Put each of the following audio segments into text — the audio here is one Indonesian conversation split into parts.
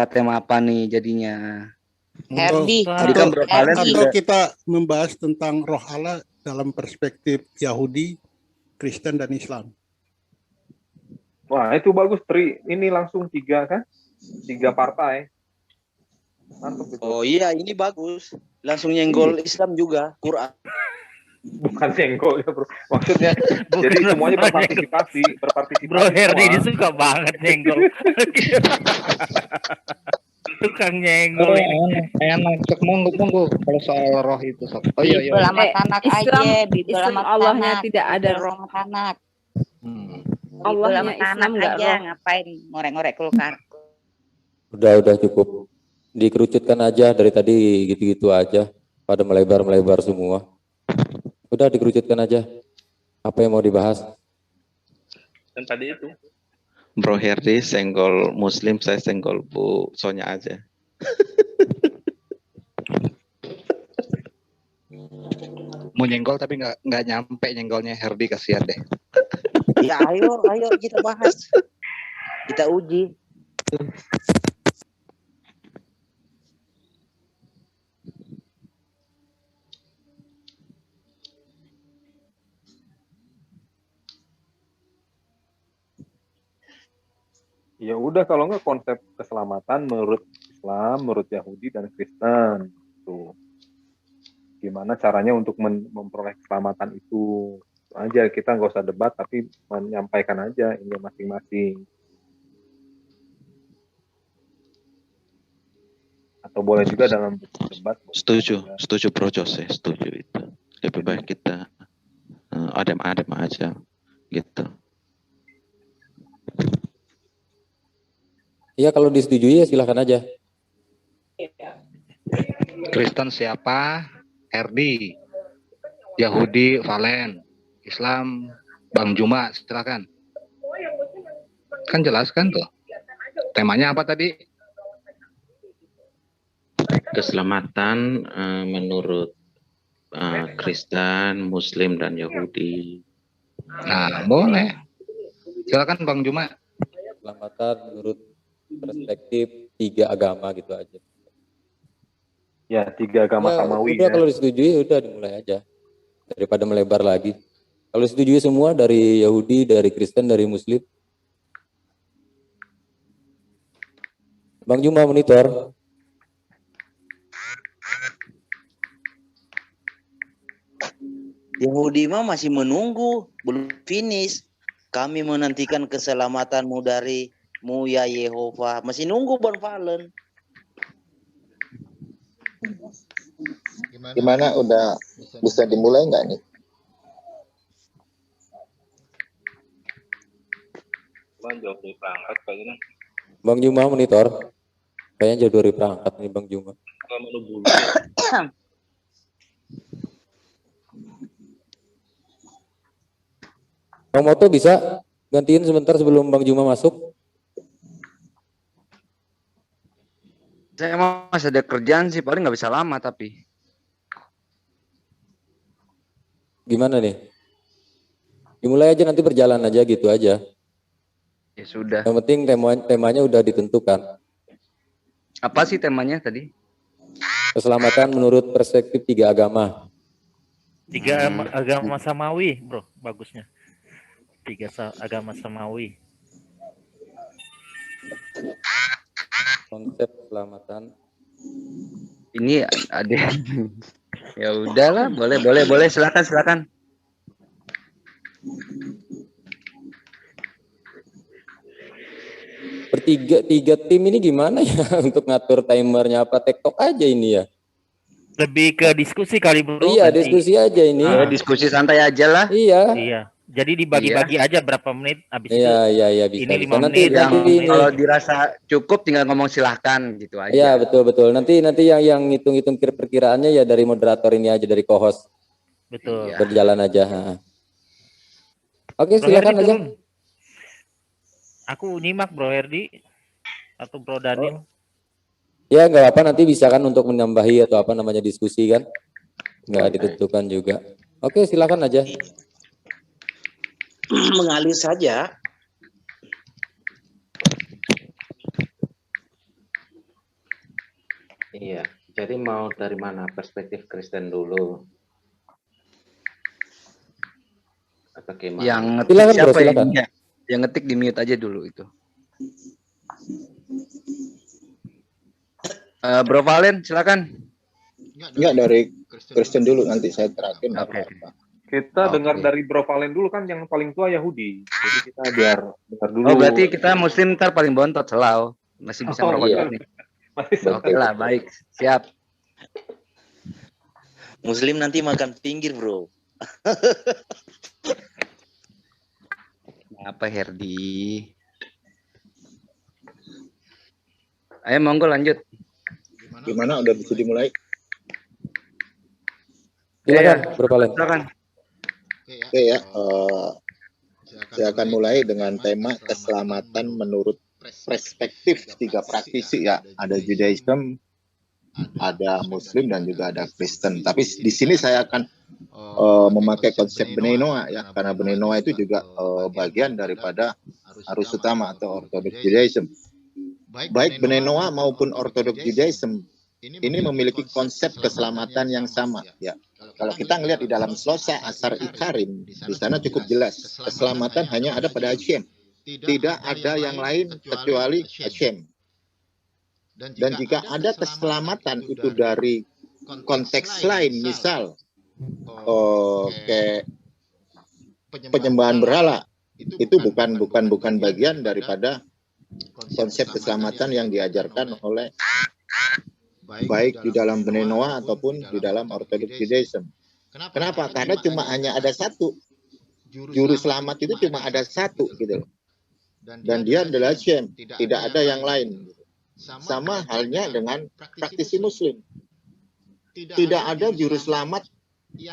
tema apa nih jadinya? Herdi. Tadi kan Bro Valen Atau juga kita membahas tentang roh Allah dalam perspektif Yahudi, Kristen, dan Islam. Wah, itu bagus, Tri. Ini langsung 3 kan? 3 partai. Mantap itu. Oh iya, ini bagus. Langsung nyenggol Islam juga, Quran. Bukan senggol ya, Bro. Maksudnya jadi semuanya berpartisipasi. Bro Herdi semua. dia suka banget nyenggol. Tukang nyenggol ini. Enak, cek monggo kalau soal roh itu. Oh iya. Bibel sama anak Islam, aja, bibel Islam sama Allahnya anak, tidak ada bibel roh. sama anak. Allahnya Bibel sama Islam anak nggak aja, roh. ngapain ngorek-ngorek kulkas. Udah cukup. Dikerucutkan aja dari tadi gitu-gitu aja. Pada melebar-melebar semua. Udah dikerucutkan aja. Apa yang mau dibahas? Dan tadi itu. Bro Herdi senggol Muslim, saya senggol Bu Sonya aja. Mau nyenggol tapi nggak nyampe nyenggolnya Herdi, kasihan deh. Ya ayo kita bahas. Kita uji. Ya udah, kalau nggak konsep keselamatan menurut Islam, menurut Yahudi dan Kristen. Tuh. Gimana caranya untuk memperoleh keselamatan itu? Itu aja, kita nggak usah debat tapi menyampaikan aja ini masing-masing. Atau boleh juga dalam debat. Setuju Bro Jose, setuju itu. Lebih baik kita adem-adem aja gitu. Iya, kalau disetujui ya silakan aja. Kristen siapa? Herdi. Yahudi Valen. Islam Bang Juma, silakan. Kan jelas kan tuh. Temanya apa tadi? Keselamatan menurut Kristen, Muslim, dan Yahudi. Nah, boleh. Silakan Bang Juma. Keselamatan menurut perspektif 3 agama gitu aja. Ya, 3 agama samawi. Udah, kalau disetujui udah dimulai aja. Daripada melebar lagi. Kalau disetujui semua dari Yahudi, dari Kristen, dari Muslim. Bang Juma monitor. Yahudi mah masih menunggu, belum finish. Kami menantikan keselamatanmu darimu ya Yehova. Masih nunggu Bang Valen. Gimana, udah bisa dimulai nggak nih? Bang jauh dari perangkat kayaknya. Bang Juma monitor. Kayaknya jauh dari perangkat nih Bang Juma. Bang Moto bisa gantiin sebentar sebelum Bang Juma masuk? saya masih ada kerjaan sih, paling nggak bisa lama tapi. Gimana nih? Dimulai aja, nanti berjalan aja gitu aja. Ya sudah. Yang penting temanya udah ditentukan. Apa sih temanya tadi? Keselamatan menurut perspektif 3 agama. 3 agama samawi, Bro, bagusnya. 3 agama samawi. Konsep keselamatan. Ini ada. Ya udahlah, boleh, silakan. Tiga tim ini gimana ya untuk ngatur timernya? Apa TikTok aja ini ya? Lebih ke diskusi kali, Bro. Iya, diskusi aja ini. Diskusi santai aja lah. Iya. Jadi dibagi-bagi aja berapa menit habis itu. Iya, bisa. Ini 5 nanti menit. Kalau dirasa cukup tinggal ngomong silahkan gitu aja. Iya, betul. Nanti yang ngitung-ngitung perkiraannya ya dari moderator ini aja, dari co-host. Betul. Berjalan aja. Oke, silakan aja. Aku nyimak Bro Herdi atau Bro Daniel. Ya, nggak apa, nanti bisa kan untuk menambahi atau apa namanya diskusi kan. Nggak ditentukan juga. Oke, silakan aja. Mengalir saja. Iya, jadi mau dari mana? Perspektif Kristen dulu atau gimana? Yang ngetik Silakan, bro, siapa silakan. ya? Yang ngetik di mute aja dulu itu. Bro Valen, silakan. Enggak, dari Kristen dulu, nanti saya terakhir. Oke. Kita Oke. dengar dari Bro Valen dulu kan, yang paling tua Yahudi. Jadi kita biar dengar dulu. Oh, berarti kita Muslim ntar paling bontot selau. Masih bisa ngerokok iya. dulu nih. Masih Oke lah, baik. Siap. Muslim nanti makan pinggir, bro. Apa Herdi? Ayo monggo lanjut. Gimana, udah bisa dimulai? Silakan, Bro Valen. Silakan. Oke ya, saya akan mulai dengan tema keselamatan menurut perspektif 3 praktisi ya. Ada Judaism, ada Muslim, dan juga ada Kristen. Tapi di sini saya akan memakai konsep Bnei Noah ya, karena Bnei Noah itu juga bagian daripada arus utama atau Orthodox Judaism. Baik Bnei Noah maupun Orthodox Judaism ini memiliki konsep keselamatan yang sama ya. Kalau kita ngelihat di dalam Slosa Asar Ikarim, di sana cukup jelas keselamatan hanya ada pada Hashem. Tidak ada yang lain kecuali Hashem. Dan jika ada keselamatan itu dari konteks lain, misal kayak penyembahan berhala, itu bukan bagian daripada konsep keselamatan yang diajarkan oleh baik di dalam Bnei Noah ataupun di dalam Orthodox Judaism. Kenapa? Karena cuma hanya ada satu. Juru selamat itu cuma ada satu gitu loh. Dan dia adalah Hashem, tidak ada yang lain. Sama halnya dengan praktisi Muslim. Tidak ada juru selamat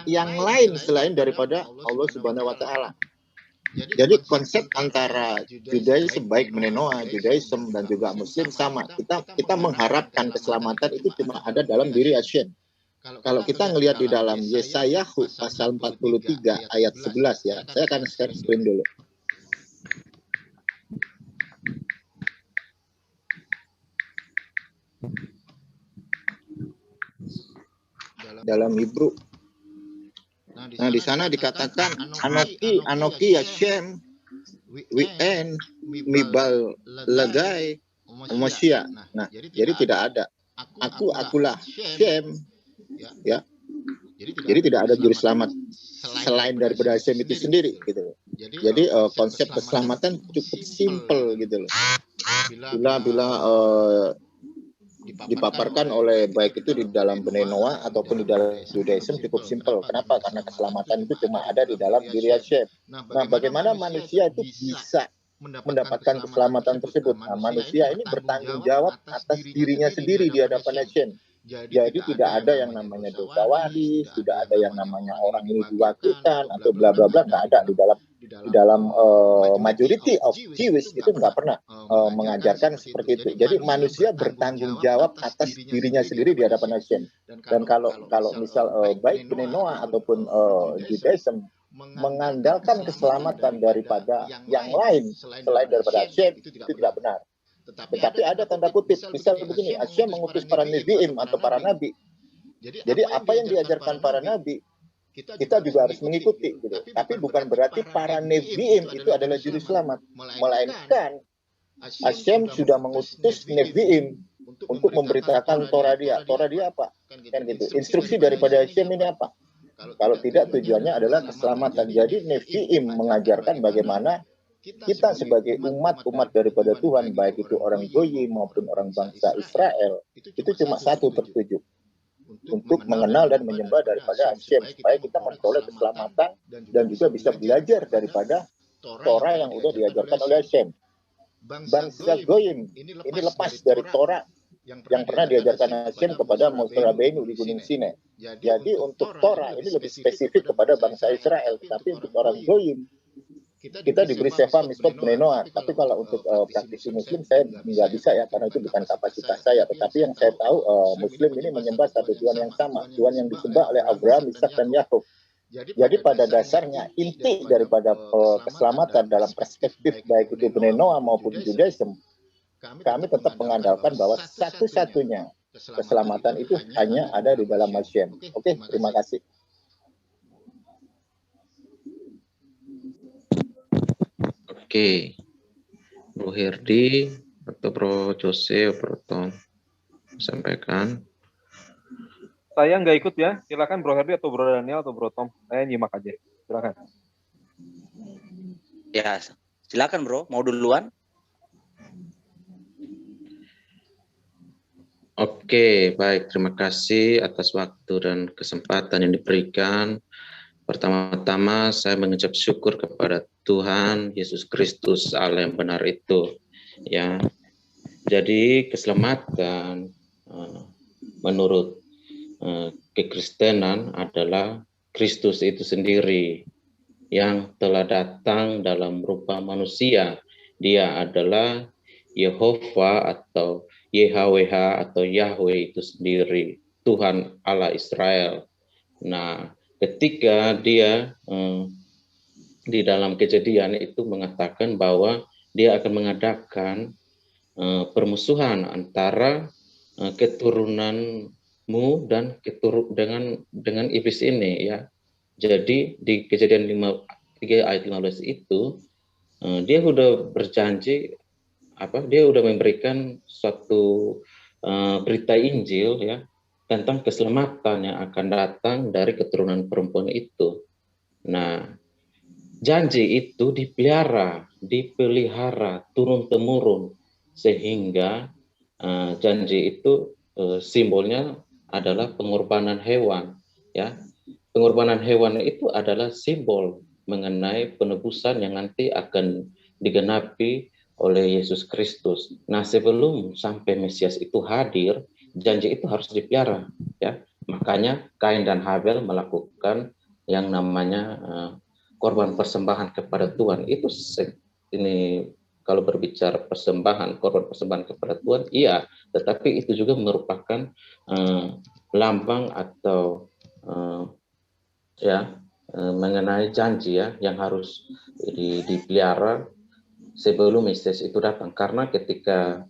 yang lain selain daripada Allah Subhanahu wa Ta'ala. Jadi konsep antara Judaism, baik Bnei Noah, Judaism, dan juga Muslim sama. Kita mengharapkan keselamatan itu cuma ada dalam diri Hashem. Kalau kita ngelihat di dalam Yesayahu pasal 43 ayat 11 ya, saya akan share screen dulu. Dalam Hebrew. Nah, di sana dikatakan Anoki Hashem Wien Mibal Lagai Mosya. Nah, jadi tidak ada. Akulah Hashem. Ya. Jadi tidak ada juru selamat selain daripada Hashem itu sendiri gitu. Jadi konsep keselamatan cukup simpel gitu loh. Bila dipaparkan oleh baik itu di dalam Bnei Noah ataupun di dalam Judaism cukup simpel. Kenapa? Karena keselamatan itu cuma ada di dalam diri Hashem. Nah, bagaimana manusia itu bisa mendapatkan keselamatan tersebut? Nah, manusia ini bertanggung jawab atas dirinya sendiri di hadapan Hashem. Jadi tidak ada yang namanya dosa waris, tidak ada yang namanya orang ini diwakilkan atau bla bla bla, nggak ada di dalam majority of Jewish itu nggak pernah mengajarkan seperti itu. Jadi manusia bertanggung jawab atas dirinya sendiri di hadapan Hashem. Dan kalau misal baik Bnei Noah ataupun Judaism mengandalkan keselamatan daripada yang lain selain daripada Hashem, itu tidak benar. Tetapi ada tanda kutip, misal begini, Hashem mengutus para Nevi'im atau para nabi. Jadi apa yang diajarkan para nabi, kita juga harus mengikuti. Gitu. Tapi bukan berarti para Nevi'im itu adalah juru selamat. Melainkan Hashem sudah mengutus Nevi'im untuk memberitakan Torah dia. Torah dia apa? Kan gitu. Instruksi daripada Hashem ini apa? Kalau tidak, tujuannya adalah keselamatan. Jadi Nevi'im mengajarkan bagaimana kita sebagai umat daripada Tuhan, baik itu orang Goyim maupun orang bangsa Israel, itu cuma satu tertuju, untuk mengenal dan menyembah daripada Hashem, supaya kita memperoleh keselamatan dan juga bisa belajar daripada Torah yang sudah diajarkan oleh Hashem. Bangsa Goyim ini lepas dari Torah yang pernah diajarkan Hashem kepada Moshe Rabbeinu di Gunung Sinai. Jadi untuk Torah ini lebih spesifik kepada bangsa Israel, tapi untuk orang Goyim kita diberi Sefa Mitzvot Bnei Noah. Tapi kalau untuk praktisi Muslim saya nggak bisa ya, karena itu bukan kapasitas saya. Tetapi yang saya tahu Muslim ini menyembah satu Tuhan yang sama, Tuhan yang disembah oleh Abraham, Ishak, dan Yakub. Jadi pada dasarnya inti daripada keselamatan dalam perspektif baik itu Bnei Noah maupun Judaism, kami tetap mengandalkan bahwa satu-satunya keselamatan itu hanya ada di dalam Mashiach. Oke, terima kasih. Oke, Bro Herdi atau Bro Jose, Bro Tom sampaikan. Saya nggak ikut ya. Silakan Bro Herdi atau Bro Daniel atau Bro Tom. Saya nyimak aja. Silakan. Ya, silakan Bro. Mau duluan? Oke, baik. Terima kasih atas waktu dan kesempatan yang diberikan. Pertama-tama saya mengucap syukur kepada Tuhan Yesus Kristus Allah yang benar itu. Ya, jadi keselamatan menurut kekristenan adalah Kristus itu sendiri yang telah datang dalam rupa manusia. Dia adalah Yehova atau YHWH atau Yahweh itu sendiri, Tuhan Allah Israel. Nah, ketika dia di dalam Kejadian itu mengatakan bahwa dia akan mengadakan permusuhan antara keturunanmu dan dengan iblis ini, ya. Jadi di Kejadian 3 ayat 15 itu dia sudah berjanji, dia sudah memberikan suatu berita Injil, ya, tentang keselamatan yang akan datang dari keturunan perempuan itu. Nah, janji itu dipelihara turun-temurun, sehingga janji itu simbolnya adalah pengorbanan hewan, ya. Pengorbanan hewan itu adalah simbol mengenai penebusan yang nanti akan digenapi oleh Yesus Kristus. Nah, sebelum sampai Mesias itu hadir, janji itu harus dipelihara, ya. Makanya Kain dan Habel melakukan yang namanya korban persembahan kepada Tuhan. Itu ini kalau berbicara persembahan, korban persembahan kepada Tuhan, iya, tetapi itu juga merupakan lambang atau mengenai janji, ya, yang harus dipelihara sebelum Mesias itu datang. Karena ketika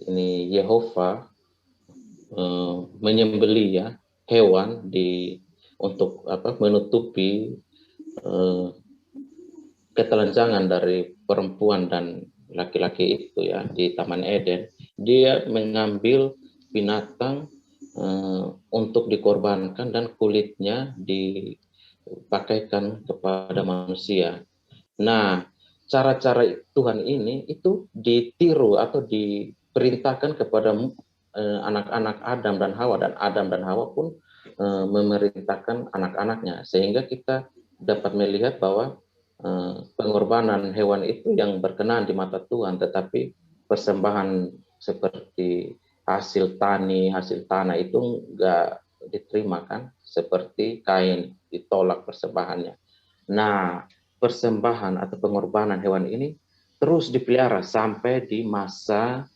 ini Yehova menyembelih, ya, hewan untuk menutupi ketelanjangan dari perempuan dan laki-laki itu, ya, di Taman Eden, dia mengambil binatang untuk dikorbankan dan kulitnya dipakaikan kepada manusia. Nah, cara-cara Tuhan ini itu ditiru atau diperintahkan kepada anak-anak Adam dan Hawa, dan Adam dan Hawa pun memerintahkan anak-anaknya, sehingga kita dapat melihat bahwa pengorbanan hewan itu yang berkenan di mata Tuhan, tetapi persembahan seperti hasil tanah itu enggak diterima, kan, seperti Kain ditolak persembahannya. Nah, persembahan atau pengorbanan hewan ini terus dipelihara sampai di masa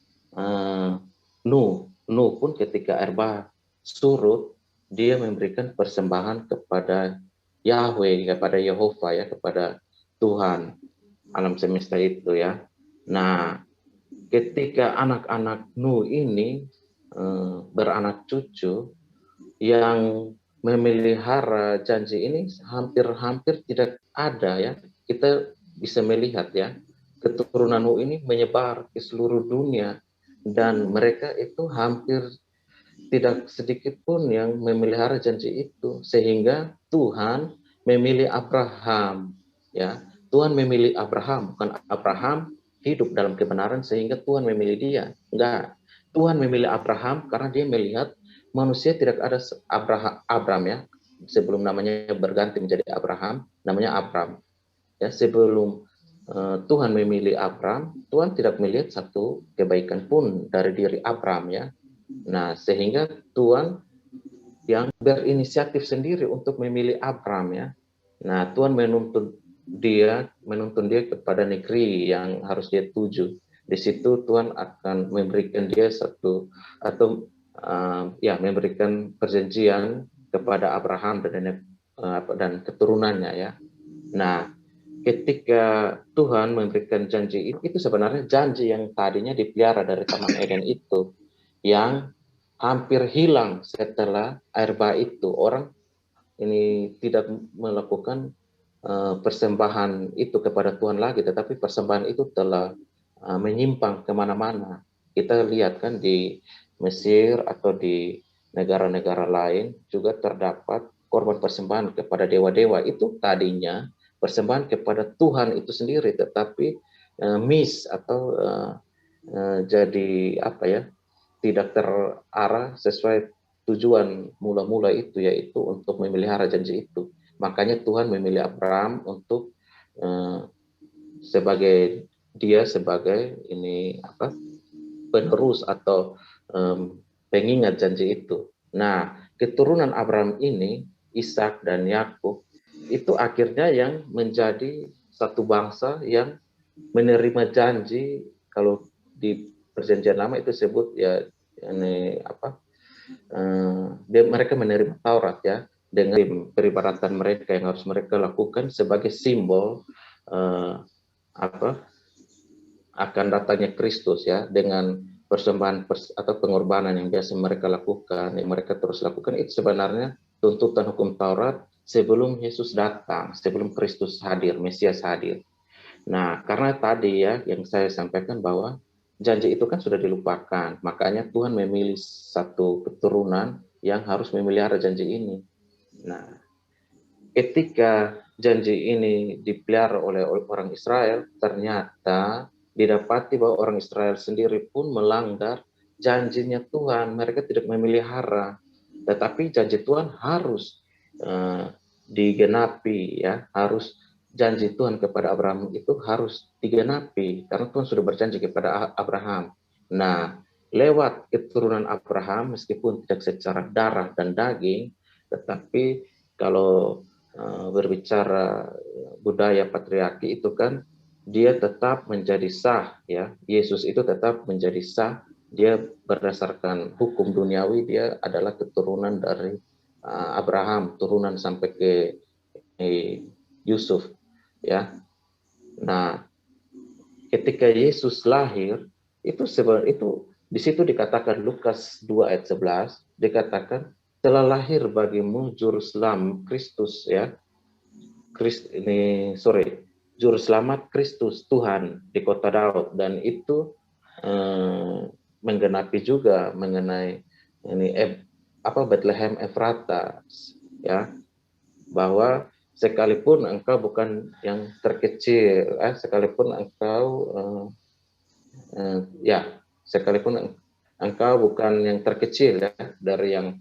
Nuh. Nuh pun ketika air bah surut, dia memberikan persembahan kepada Yahweh, kepada Yehova, ya, kepada Tuhan alam semesta itu, ya. Nah, ketika anak-anak Nuh ini beranak cucu, yang memelihara janji ini hampir tidak ada, ya. Kita bisa melihat, ya, keturunan Nuh ini menyebar ke seluruh dunia, dan mereka itu hampir tidak sedikit pun yang memelihara janji itu, sehingga Tuhan memilih Abraham, ya. Tuhan memilih Abraham, bukan Abraham hidup dalam kebenaran sehingga Tuhan memilih dia. Enggak. Tuhan memilih Abraham karena dia melihat manusia tidak ada Abram, ya. Sebelum namanya berganti menjadi Abraham, namanya Abram. Ya, sebelum Tuhan memilih Abram, Tuhan tidak melihat satu kebaikan pun dari diri Abram, ya. Nah, sehingga Tuhan yang berinisiatif sendiri untuk memilih Abram, ya. Nah, Tuhan menuntun dia kepada negeri yang harus dia tuju. Di situ Tuhan akan memberikan dia memberikan perjanjian kepada Abraham dan keturunannya, ya. Nah, ketika Tuhan memberikan janji itu sebenarnya janji yang tadinya dipelihara dari Taman Eden itu, yang hampir hilang setelah air bah itu. Orang ini tidak melakukan persembahan itu kepada Tuhan lagi, tetapi persembahan itu telah menyimpang kemana-mana. Kita lihat kan di Mesir atau di negara-negara lain juga terdapat korban persembahan kepada dewa-dewa. Itu tadinya persembahan kepada Tuhan itu sendiri, tetapi miss atau jadi apa ya, tidak terarah sesuai tujuan mula-mula itu, yaitu untuk memelihara janji itu. Makanya Tuhan memilih Abraham untuk sebagai ini apa, penerus atau pengingat janji itu. Nah, keturunan Abraham ini, Ishak dan Yakub, itu akhirnya yang menjadi satu bangsa yang menerima janji. Kalau di Perjanjian Lama itu sebut ya ini apa? Mereka menerima Taurat ya, dengan peribadatan mereka yang harus mereka lakukan sebagai simbol akan datangnya Kristus ya, dengan persembahan atau pengorbanan yang biasa mereka lakukan, yang mereka terus lakukan. Itu sebenarnya tuntutan hukum Taurat sebelum Yesus datang, sebelum Kristus hadir, Mesias hadir. Nah, karena tadi ya yang saya sampaikan bahwa janji itu kan sudah dilupakan, makanya Tuhan memilih satu keturunan yang harus memelihara janji ini. Nah, ketika janji ini dipelihara oleh orang Israel, ternyata didapati bahwa orang Israel sendiri pun melanggar janjinya Tuhan. Mereka tidak memelihara, tetapi janji Tuhan harus digenapi ya, harus janji Tuhan kepada Abraham itu harus digenapi karena Tuhan sudah berjanji kepada Abraham. Nah, lewat keturunan Abraham, meskipun tidak secara darah dan daging, tetapi kalau berbicara budaya patriarki itu kan dia tetap menjadi sah ya. Yesus itu tetap menjadi sah. Dia berdasarkan hukum duniawi, dia adalah keturunan dari Abraham, turunan sampai ke Yusuf ya. Nah, ketika Yesus lahir itu di situ dikatakan Lukas 2 ayat 11 dikatakan telah lahir bagimu juru selamat Kristus ya. Juru selamat Kristus Tuhan di kota Daud, dan itu menggenapi juga mengenai ini Bethlehem Efrata ya, bahwa sekalipun engkau bukan yang terkecil, sekalipun engkau bukan yang terkecil ya dari yang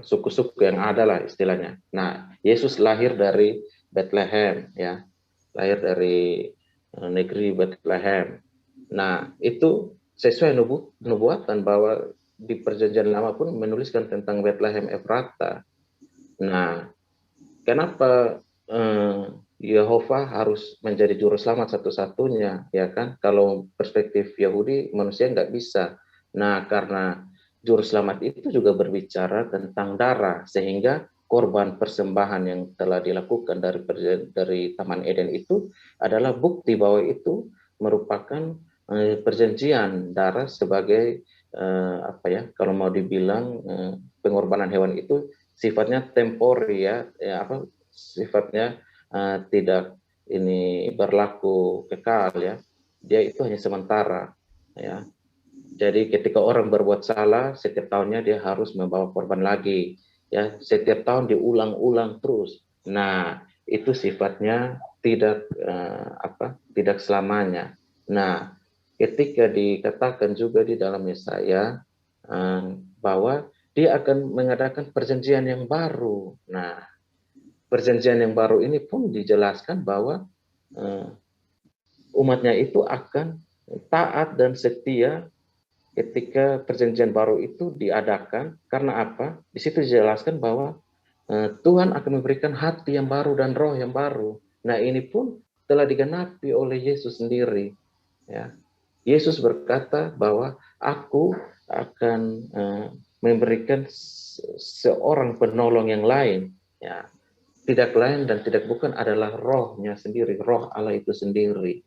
suku-suku yang ada lah istilahnya. Nah, Yesus lahir dari Bethlehem ya, lahir dari negeri Bethlehem. Nah, itu sesuai nubuatan bahwa di Perjanjian Lama pun menuliskan tentang Bethlehem Efrata. Nah, kenapa Yehova harus menjadi juru selamat satu-satunya ya kan? Kalau perspektif Yahudi manusia nggak bisa. Nah, karena juru selamat itu juga berbicara tentang darah, sehingga korban persembahan yang telah dilakukan dari Taman Eden itu adalah bukti bahwa itu merupakan perjanjian darah sebagai kalau mau dibilang pengorbanan hewan itu sifatnya tempori ya, sifatnya tidak ini berlaku kekal ya, dia itu hanya sementara ya. Jadi ketika orang berbuat salah, setiap tahunnya dia harus membawa korban lagi ya, setiap tahun diulang-ulang terus. Nah, itu sifatnya tidak selamanya. Nah, ketika dikatakan juga di dalam Yesaya bahwa dia akan mengadakan perjanjian yang baru. Nah, perjanjian yang baru ini pun dijelaskan bahwa umatnya itu akan taat dan setia ketika perjanjian baru itu diadakan. Karena apa? Di situ dijelaskan bahwa Tuhan akan memberikan hati yang baru dan roh yang baru. Nah, ini pun telah digenapi oleh Yesus sendiri. Ya. Yesus berkata bahwa aku akan memberikan seorang penolong yang lain. Ya. Tidak lain dan tidak bukan adalah rohnya sendiri, roh Allah itu sendiri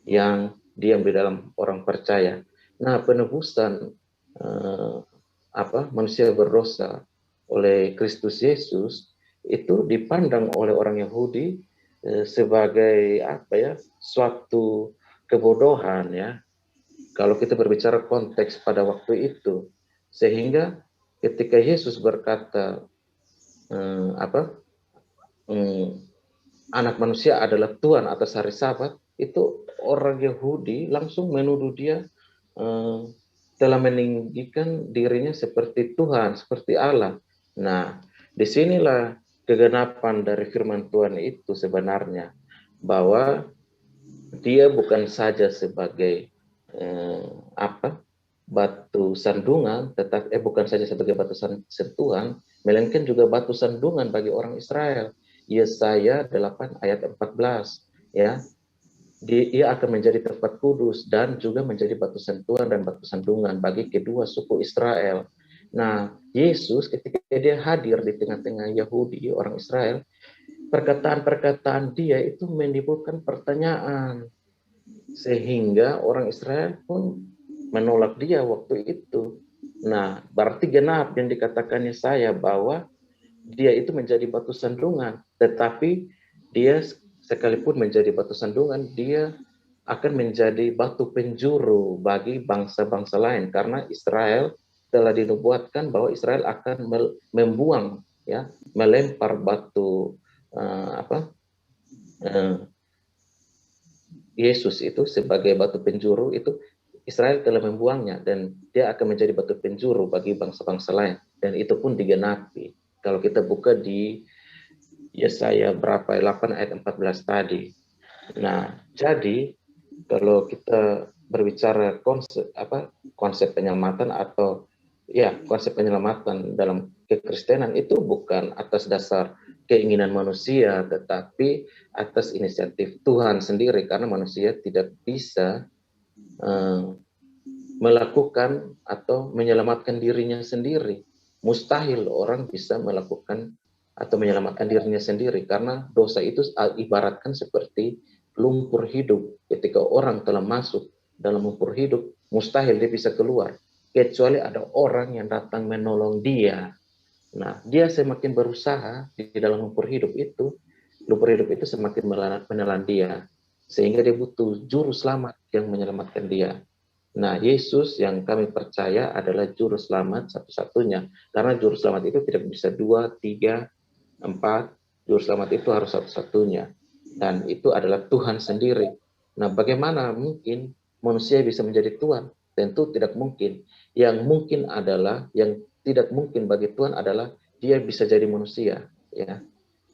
yang diam di dalam orang percaya. Nah, penebusan manusia berdosa oleh Kristus Yesus itu dipandang oleh orang Yahudi sebagai suatu kebodohan ya. Kalau kita berbicara konteks pada waktu itu, sehingga ketika Yesus berkata anak manusia adalah Tuhan atas hari Sabat, itu orang Yahudi langsung menuduh dia telah meninggikan dirinya seperti Tuhan, seperti Allah. Nah, disinilah kegenapan dari firman Tuhan itu sebenarnya, bahwa dia bukan saja sebagai batu sandungan, tetapi bukan saja sebagai batu sentuhan, melainkan juga batu sandungan bagi orang Israel. Yesaya 8 ayat 14 ya. Dia akan menjadi tempat kudus dan juga menjadi batu sentuhan dan batu sandungan bagi kedua suku Israel. Nah, Yesus ketika dia hadir di tengah-tengah Yahudi, orang Israel, perkataan-perkataan dia itu menimbulkan pertanyaan, sehingga orang Israel pun menolak dia waktu itu. Nah, berarti genap yang dikatakannya saya bahwa dia itu menjadi batu sandungan, tetapi dia sekalipun menjadi batu sandungan, dia akan menjadi batu penjuru bagi bangsa-bangsa lain, karena Israel telah dinubuatkan bahwa Israel akan membuang ya, melempar batu Yesus itu sebagai batu penjuru, itu Israel telah membuangnya dan dia akan menjadi batu penjuru bagi bangsa-bangsa lain, dan itu pun digenapi. Kalau kita buka di Yesaya 8 ayat 14 tadi. Nah, jadi kalau kita berbicara konsep penyelamatan atau konsep penyelamatan dalam kekristenan itu bukan atas dasar keinginan manusia, tetapi atas inisiatif Tuhan sendiri, karena manusia tidak bisa melakukan atau menyelamatkan dirinya sendiri. Mustahil orang bisa melakukan atau menyelamatkan dirinya sendiri, karena dosa itu ibaratkan seperti lumpur hidup. Ketika orang telah masuk dalam lumpur hidup, mustahil dia bisa keluar, kecuali ada orang yang datang menolong dia. Nah, dia semakin berusaha di dalam lumpur hidup itu semakin menelan dia, sehingga dia butuh juru selamat yang menyelamatkan dia. Nah, Yesus yang kami percaya adalah juru selamat satu-satunya, karena juru selamat itu tidak bisa 2, 3, 4, juru selamat itu harus satu-satunya, dan itu adalah Tuhan sendiri. Nah, bagaimana mungkin manusia bisa menjadi Tuhan? Tentu tidak mungkin. Yang tidak mungkin bagi Tuhan adalah dia bisa jadi manusia, ya.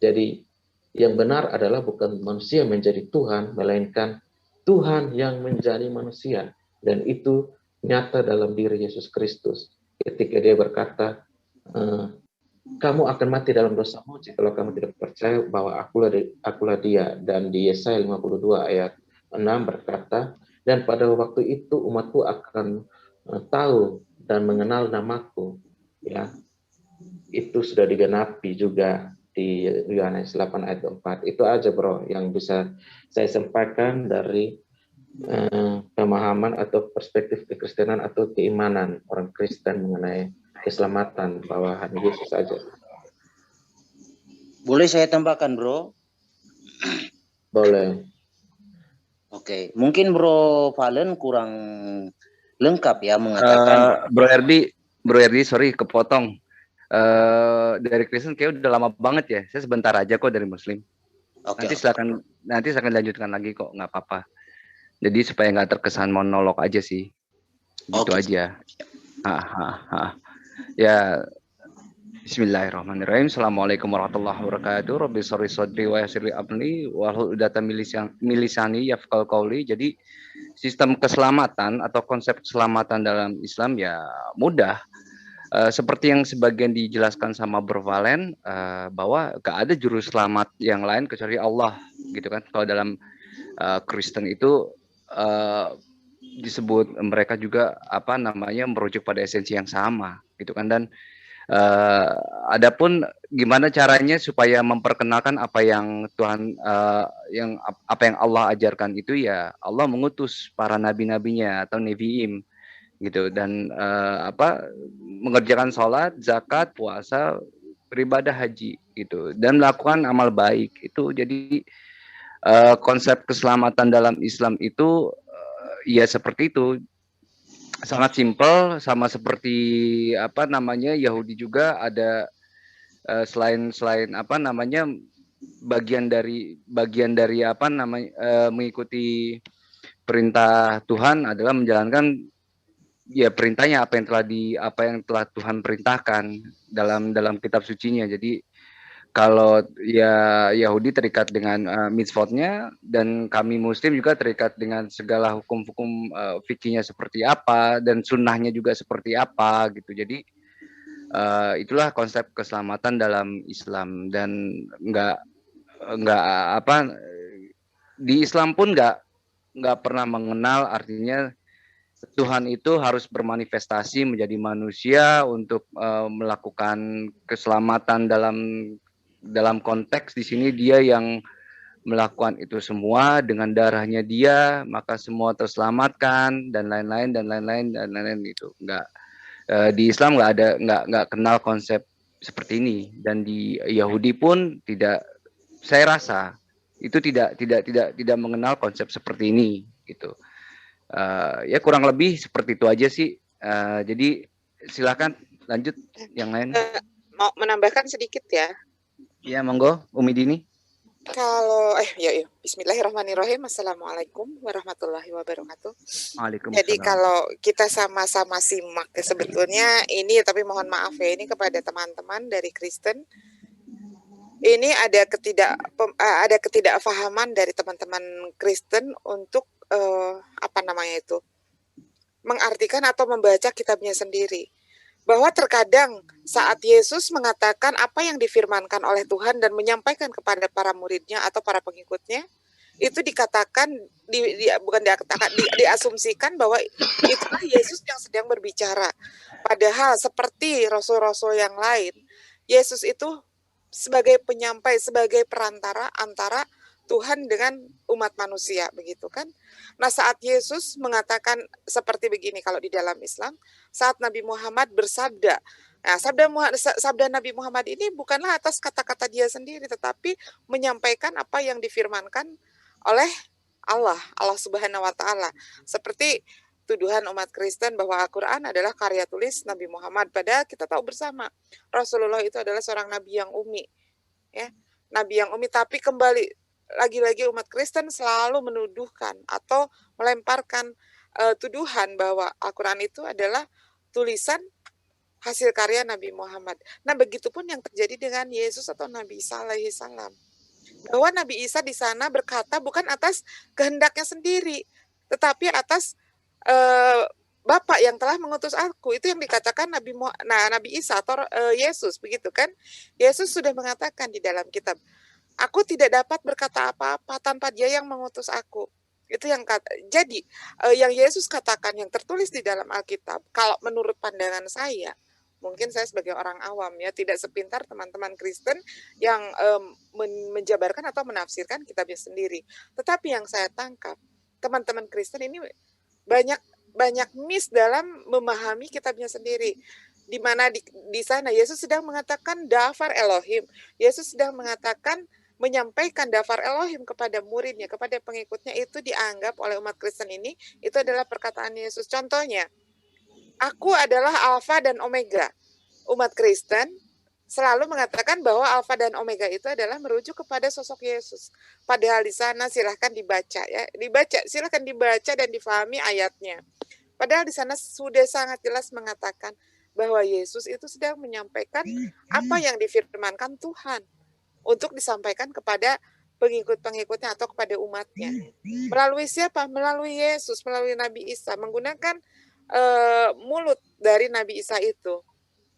Jadi yang benar adalah bukan manusia menjadi Tuhan, melainkan Tuhan yang menjadi manusia, dan itu nyata dalam diri Yesus Kristus ketika dia berkata, kamu akan mati dalam dosamu jikalau kamu tidak percaya bahwa akulah dia. Dan di Yesaya 52 ayat 6 berkata, dan pada waktu itu umatku akan tahu dan mengenal namaku. Ya, itu sudah digenapi juga di Yohanes 8 ayat 4. Itu aja bro yang bisa saya sampaikan dari pemahaman atau perspektif kekristenan atau keimanan orang Kristen mengenai keselamatan, bahwa hanya Yesus saja. Boleh saya tambahkan, bro? Boleh. Oke, mungkin Bro Valen kurang lengkap ya mengatakan. Bro Herdi, sorry kepotong. Dari Kristen kayak udah lama banget ya. Saya sebentar aja kok dari Muslim. Oke. Nanti saya akan lanjutkan lagi kok, nggak apa-apa. Jadi supaya nggak terkesan monolog aja sih. Gitu aja. Ya, Bismillahirrahmanirrahim. Assalamualaikum warahmatullahi wabarakatuh. Rabbi sholli shodri wa yassir li amri wahlul 'uqdatam min lisani yafqahu qawli. Jadi sistem keselamatan atau konsep keselamatan dalam Islam ya mudah. Seperti yang sebagian dijelaskan sama Bro Valen, bahwa gak ada juru selamat yang lain kecuali Allah, gitu kan. Kalau dalam Kristen itu disebut mereka juga merujuk pada esensi yang sama, gitu kan. Dan adapun gimana caranya supaya memperkenalkan apa yang Tuhan apa yang Allah ajarkan itu, ya Allah mengutus para nabi-nabinya atau neviim gitu, dan mengerjakan sholat, zakat, puasa, beribadah haji gitu, dan melakukan amal baik itu. Jadi konsep keselamatan dalam Islam itu ya seperti itu, sangat simpel, sama seperti Yahudi juga ada selain bagian dari mengikuti perintah Tuhan adalah menjalankan ya perintahnya, apa yang telah Tuhan perintahkan dalam kitab sucinya. Jadi kalau ya Yahudi terikat dengan mitzvotnya, dan kami Muslim juga terikat dengan segala hukum-hukum fikihnya seperti apa, dan sunnahnya juga seperti apa gitu. Jadi itulah konsep keselamatan dalam Islam, dan di Islam pun nggak pernah mengenal artinya Tuhan itu harus bermanifestasi menjadi manusia untuk melakukan keselamatan dalam konteks di sini dia yang melakukan itu semua dengan darahnya dia, maka semua terselamatkan dan lain-lain itu enggak. Di Islam nggak kenal konsep seperti ini, dan di Yahudi pun tidak, saya rasa itu tidak mengenal konsep seperti ini gitu. Ya kurang lebih seperti itu aja sih. Jadi silakan lanjut yang lain. Mau menambahkan sedikit ya. Ya monggo, Umi Dini. Kalau Bismillahirrahmanirrahim. Assalamualaikum warahmatullahi wabarakatuh. Waalaikumsalam. Jadi kalau kita sama-sama simak sebetulnya ini, tapi mohon maaf ya, ini kepada teman-teman dari Kristen. Ini ada ketidakfahaman dari teman-teman Kristen untuk mengartikan atau membaca kitabnya sendiri. Bahwa terkadang saat Yesus mengatakan apa yang difirmankan oleh Tuhan dan menyampaikan kepada para muridnya atau para pengikutnya, itu diasumsikan bahwa itulah Yesus yang sedang berbicara. Padahal seperti rasul-rasul yang lain, Yesus itu sebagai penyampai, sebagai perantara antara Tuhan dengan umat manusia, begitu kan? Nah, saat Yesus mengatakan seperti begini kalau di dalam Islam, saat Nabi Muhammad bersabda, nah, sabda Nabi Muhammad ini bukanlah atas kata-kata dia sendiri, tetapi menyampaikan apa yang difirmankan oleh Allah Subhanahu wa Ta'ala. Seperti tuduhan umat Kristen bahwa Al-Quran adalah karya tulis Nabi Muhammad. Padahal kita tahu bersama Rasulullah itu adalah seorang nabi yang umi, ya, nabi yang umi. Tapi kembali lagi-lagi umat Kristen selalu menuduhkan atau melemparkan tuduhan bahwa Al-Quran itu adalah tulisan hasil karya Nabi Muhammad. Nah, begitupun yang terjadi dengan Yesus atau Nabi Isa alaihi salam. Bahwa Nabi Isa di sana berkata bukan atas kehendaknya sendiri, tetapi atas Bapa yang telah mengutus aku. Itu yang dikatakan Nabi Isa atau Yesus, begitu kan? Yesus sudah mengatakan di dalam kitab, aku tidak dapat berkata apa-apa tanpa Dia yang mengutus aku. Itu yang jadi yang Yesus katakan yang tertulis di dalam Alkitab. Kalau menurut pandangan saya, mungkin saya sebagai orang awam ya, tidak sepintar teman-teman Kristen yang menjabarkan atau menafsirkan kitabnya sendiri. Tetapi yang saya tangkap, teman-teman Kristen ini banyak miss dalam memahami kitabnya sendiri. Di mana di sana Yesus sedang mengatakan dafar Elohim. Yesus sedang mengatakan, menyampaikan dafar Elohim kepada muridnya, kepada pengikutnya, itu dianggap oleh umat Kristen ini itu adalah perkataan Yesus. Contohnya, aku adalah Alfa dan Omega. Umat Kristen selalu mengatakan bahwa Alfa dan Omega itu adalah merujuk kepada sosok Yesus. Padahal di sana silahkan dibaca ya, silahkan dibaca dan difahami ayatnya. Padahal di sana sudah sangat jelas mengatakan bahwa Yesus itu sedang menyampaikan apa yang difirmankan Tuhan untuk disampaikan kepada pengikut-pengikutnya atau kepada umatnya. Melalui siapa? Melalui Yesus, melalui Nabi Isa, menggunakan mulut dari Nabi Isa itu.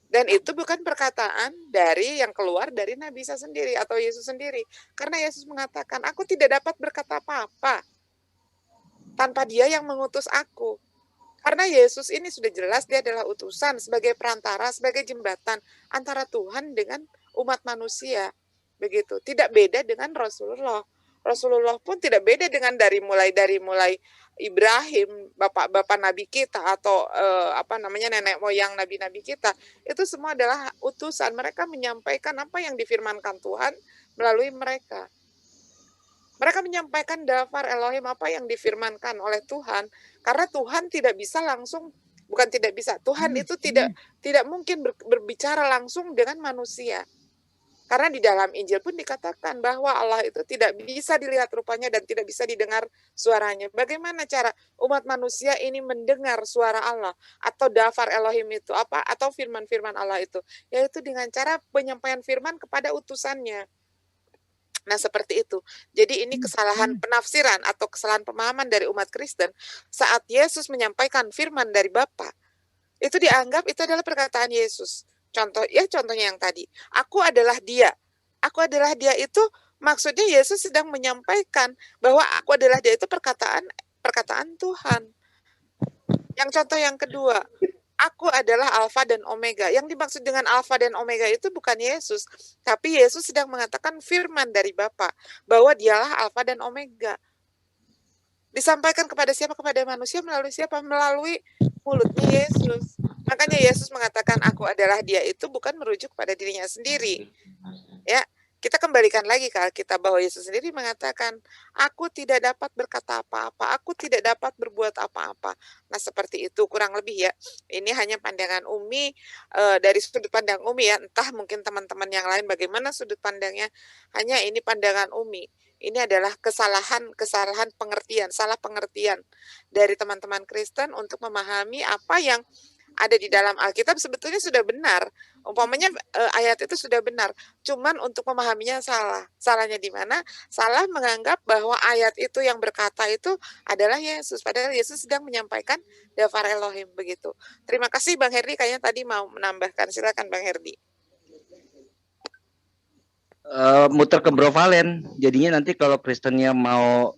Dan itu bukan perkataan dari yang keluar dari Nabi Isa sendiri atau Yesus sendiri. Karena Yesus mengatakan, aku tidak dapat berkata apa-apa tanpa Dia yang mengutus aku. Karena Yesus ini sudah jelas Dia adalah utusan sebagai perantara, sebagai jembatan antara Tuhan dengan umat manusia. Begitu. Tidak beda dengan Rasulullah. Rasulullah pun tidak beda dengan dari mulai Ibrahim, bapak-bapak nabi kita, atau nenek moyang nabi-nabi kita, itu semua adalah utusan. Mereka menyampaikan apa yang difirmankan Tuhan melalui mereka. Mereka menyampaikan dafar Elohim, apa yang difirmankan oleh Tuhan, karena Tuhan tidak bisa langsung, bukan tidak bisa, Tuhan itu tidak mungkin berbicara langsung dengan manusia. Karena di dalam Injil pun dikatakan bahwa Allah itu tidak bisa dilihat rupanya dan tidak bisa didengar suaranya. Bagaimana cara umat manusia ini mendengar suara Allah atau dafar Elohim itu apa, atau firman-firman Allah itu? Yaitu dengan cara penyampaian firman kepada utusannya. Nah, seperti itu. Jadi ini kesalahan penafsiran atau kesalahan pemahaman dari umat Kristen saat Yesus menyampaikan firman dari Bapa. Itu dianggap itu adalah perkataan Yesus. Contohnya yang tadi. Aku adalah dia. Aku adalah dia itu maksudnya Yesus sedang menyampaikan bahwa aku adalah dia itu perkataan Tuhan. Yang contoh yang kedua, aku adalah Alfa dan Omega. Yang dimaksud dengan Alfa dan Omega itu bukan Yesus, tapi Yesus sedang mengatakan firman dari Bapa bahwa dialah Alfa dan Omega. Disampaikan kepada siapa? Kepada manusia melalui siapa? Melalui mulutnya Yesus. Makanya Yesus mengatakan aku adalah dia itu bukan merujuk pada dirinya sendiri. Ya, kita kembalikan lagi ke Alkitab bahwa Yesus sendiri mengatakan, aku tidak dapat berkata apa-apa, aku tidak dapat berbuat apa-apa. Nah, seperti itu kurang lebih ya. Ini hanya pandangan Umi, dari sudut pandang Umi ya. Entah mungkin teman-teman yang lain bagaimana sudut pandangnya. Hanya ini pandangan Umi. Ini adalah kesalahan pengertian, salah pengertian dari teman-teman Kristen untuk memahami apa yang ada di dalam Alkitab sebetulnya sudah benar. Umpamanya ayat itu sudah benar, cuman untuk memahaminya salah. Salahnya di mana? Salah menganggap bahwa ayat itu yang berkata itu adalah Yesus, padahal Yesus sedang menyampaikan dafar Elohim begitu. Terima kasih Bang Herdi, kayaknya tadi mau menambahkan. Silakan Bang Herdi. Muter ke Bro Valen. Jadinya nanti kalau Kristennya mau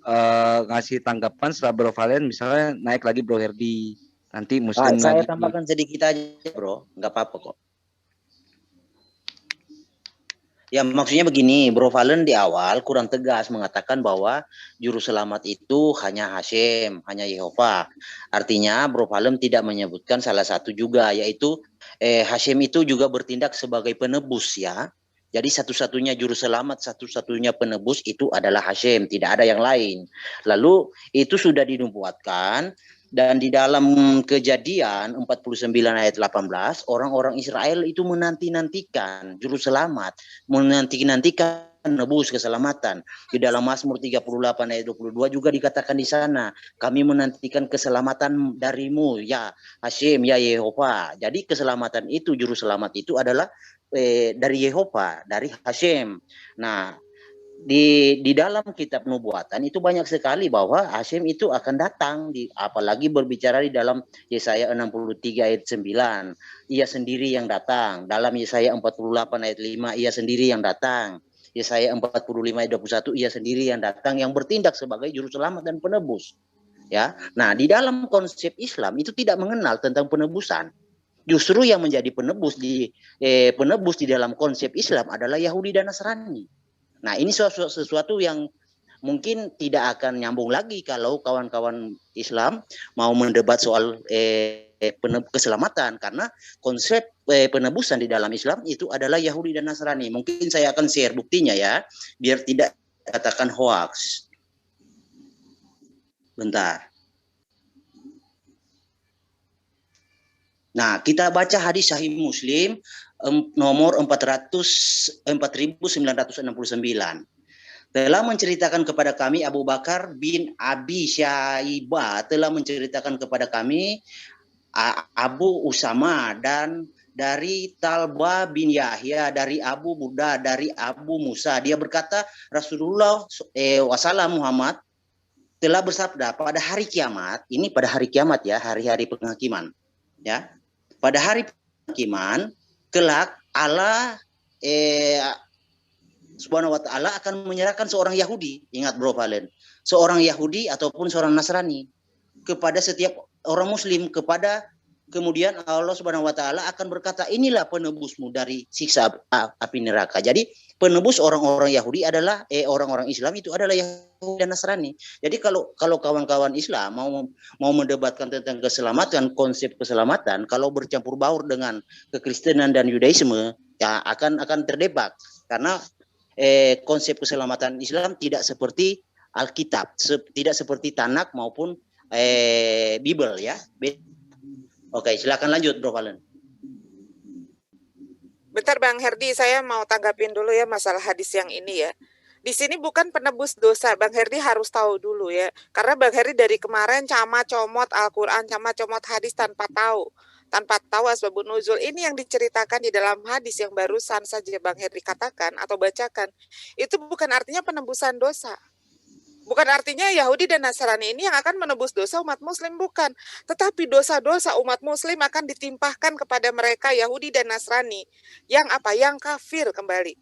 ngasih tanggapan setelah Bro Valen, misalnya naik lagi Bro Herdi. Nanti Muslim saya lagi. tambahkan sedikit aja bro, nggak apa-apa kok. Ya maksudnya begini, Bro Valen di awal kurang tegas mengatakan bahwa juru selamat itu hanya Hashem, hanya Yehova. Artinya Bro Valen tidak menyebutkan salah satu juga, yaitu Hashem itu juga bertindak sebagai penebus ya. Jadi satu-satunya juru selamat, satu-satunya penebus itu adalah Hashem, tidak ada yang lain. Lalu itu sudah dinubuatkan. Dan di dalam Kejadian 49 ayat 18, orang-orang Israel itu menanti-nantikan juru selamat, menanti-nantikan menebus keselamatan. Di dalam Mazmur 38 ayat 22 juga dikatakan di sana, kami menantikan keselamatan darimu, ya Hashem, ya Yehova. Jadi keselamatan itu, juru selamat itu adalah dari Yehova, dari Hashem. Nah, di dalam kitab nubuatan itu banyak sekali bahwa Hashem itu akan datang, apalagi berbicara di dalam Yesaya 63 ayat 9, ia sendiri yang datang. Dalam Yesaya 48 ayat 5, ia sendiri yang datang. Yesaya 45 ayat 21, ia sendiri yang datang, yang bertindak sebagai juru selamat dan penebus. Ya, nah di dalam konsep Islam itu tidak mengenal tentang penebusan. Justru yang menjadi penebus di dalam konsep Islam adalah Yahudi dan Nasrani. Nah ini sesuatu yang mungkin tidak akan nyambung lagi kalau kawan-kawan Islam mau mendebat soal keselamatan, karena konsep penebusan di dalam Islam itu adalah Yahudi dan Nasrani. Mungkin saya akan share buktinya ya, biar tidak katakan hoax. Bentar. Nah, kita baca hadis Sahih Muslim nomor 4969. Telah menceritakan kepada kami Abu Bakar bin Abi Syaibah, telah menceritakan kepada kami Abu Usama, dan dari Talba bin Yahya, dari Abu Burda, dari Abu Musa. Dia berkata, Rasulullah wasallam Muhammad telah bersabda, pada hari kiamat, ini pada hari kiamat ya, hari-hari penghakiman ya. Pada hari penghakiman kelak Allah Subhanahu wa ta'ala akan menyerahkan seorang Yahudi, ingat Bro Valen, seorang Yahudi ataupun seorang Nasrani kepada setiap orang Muslim, kepada kemudian Allah Subhanahu wa taala akan berkata, inilah penebusmu dari siksa api neraka. Jadi penebus orang-orang Yahudi adalah orang-orang Islam itu adalah Yahudi dan Nasrani. Jadi kalau kawan-kawan Islam mau mendebatkan tentang keselamatan, konsep keselamatan, kalau bercampur baur dengan kekristenan dan Yudaisme, ya akan terdebat. Karena konsep keselamatan Islam tidak seperti Alkitab, tidak seperti Tanak maupun Bible ya. Oke, silakan lanjut Bro Valen. Bentar Bang Herdi, saya mau tanggapin dulu ya masalah hadis yang ini ya. Di sini bukan penebus dosa, Bang Herdi harus tahu dulu ya. Karena Bang Herdi dari kemarin comot Al-Quran, comot hadis tanpa tahu asbabun nuzul. Ini yang diceritakan di dalam hadis yang barusan saja Bang Herdi katakan atau bacakan. Itu bukan artinya penebusan dosa. Bukan artinya Yahudi dan Nasrani ini yang akan menebus dosa umat muslim, bukan. Tetapi dosa-dosa umat muslim akan ditimpahkan kepada mereka Yahudi dan Nasrani. Yang apa? Yang kafir kembali.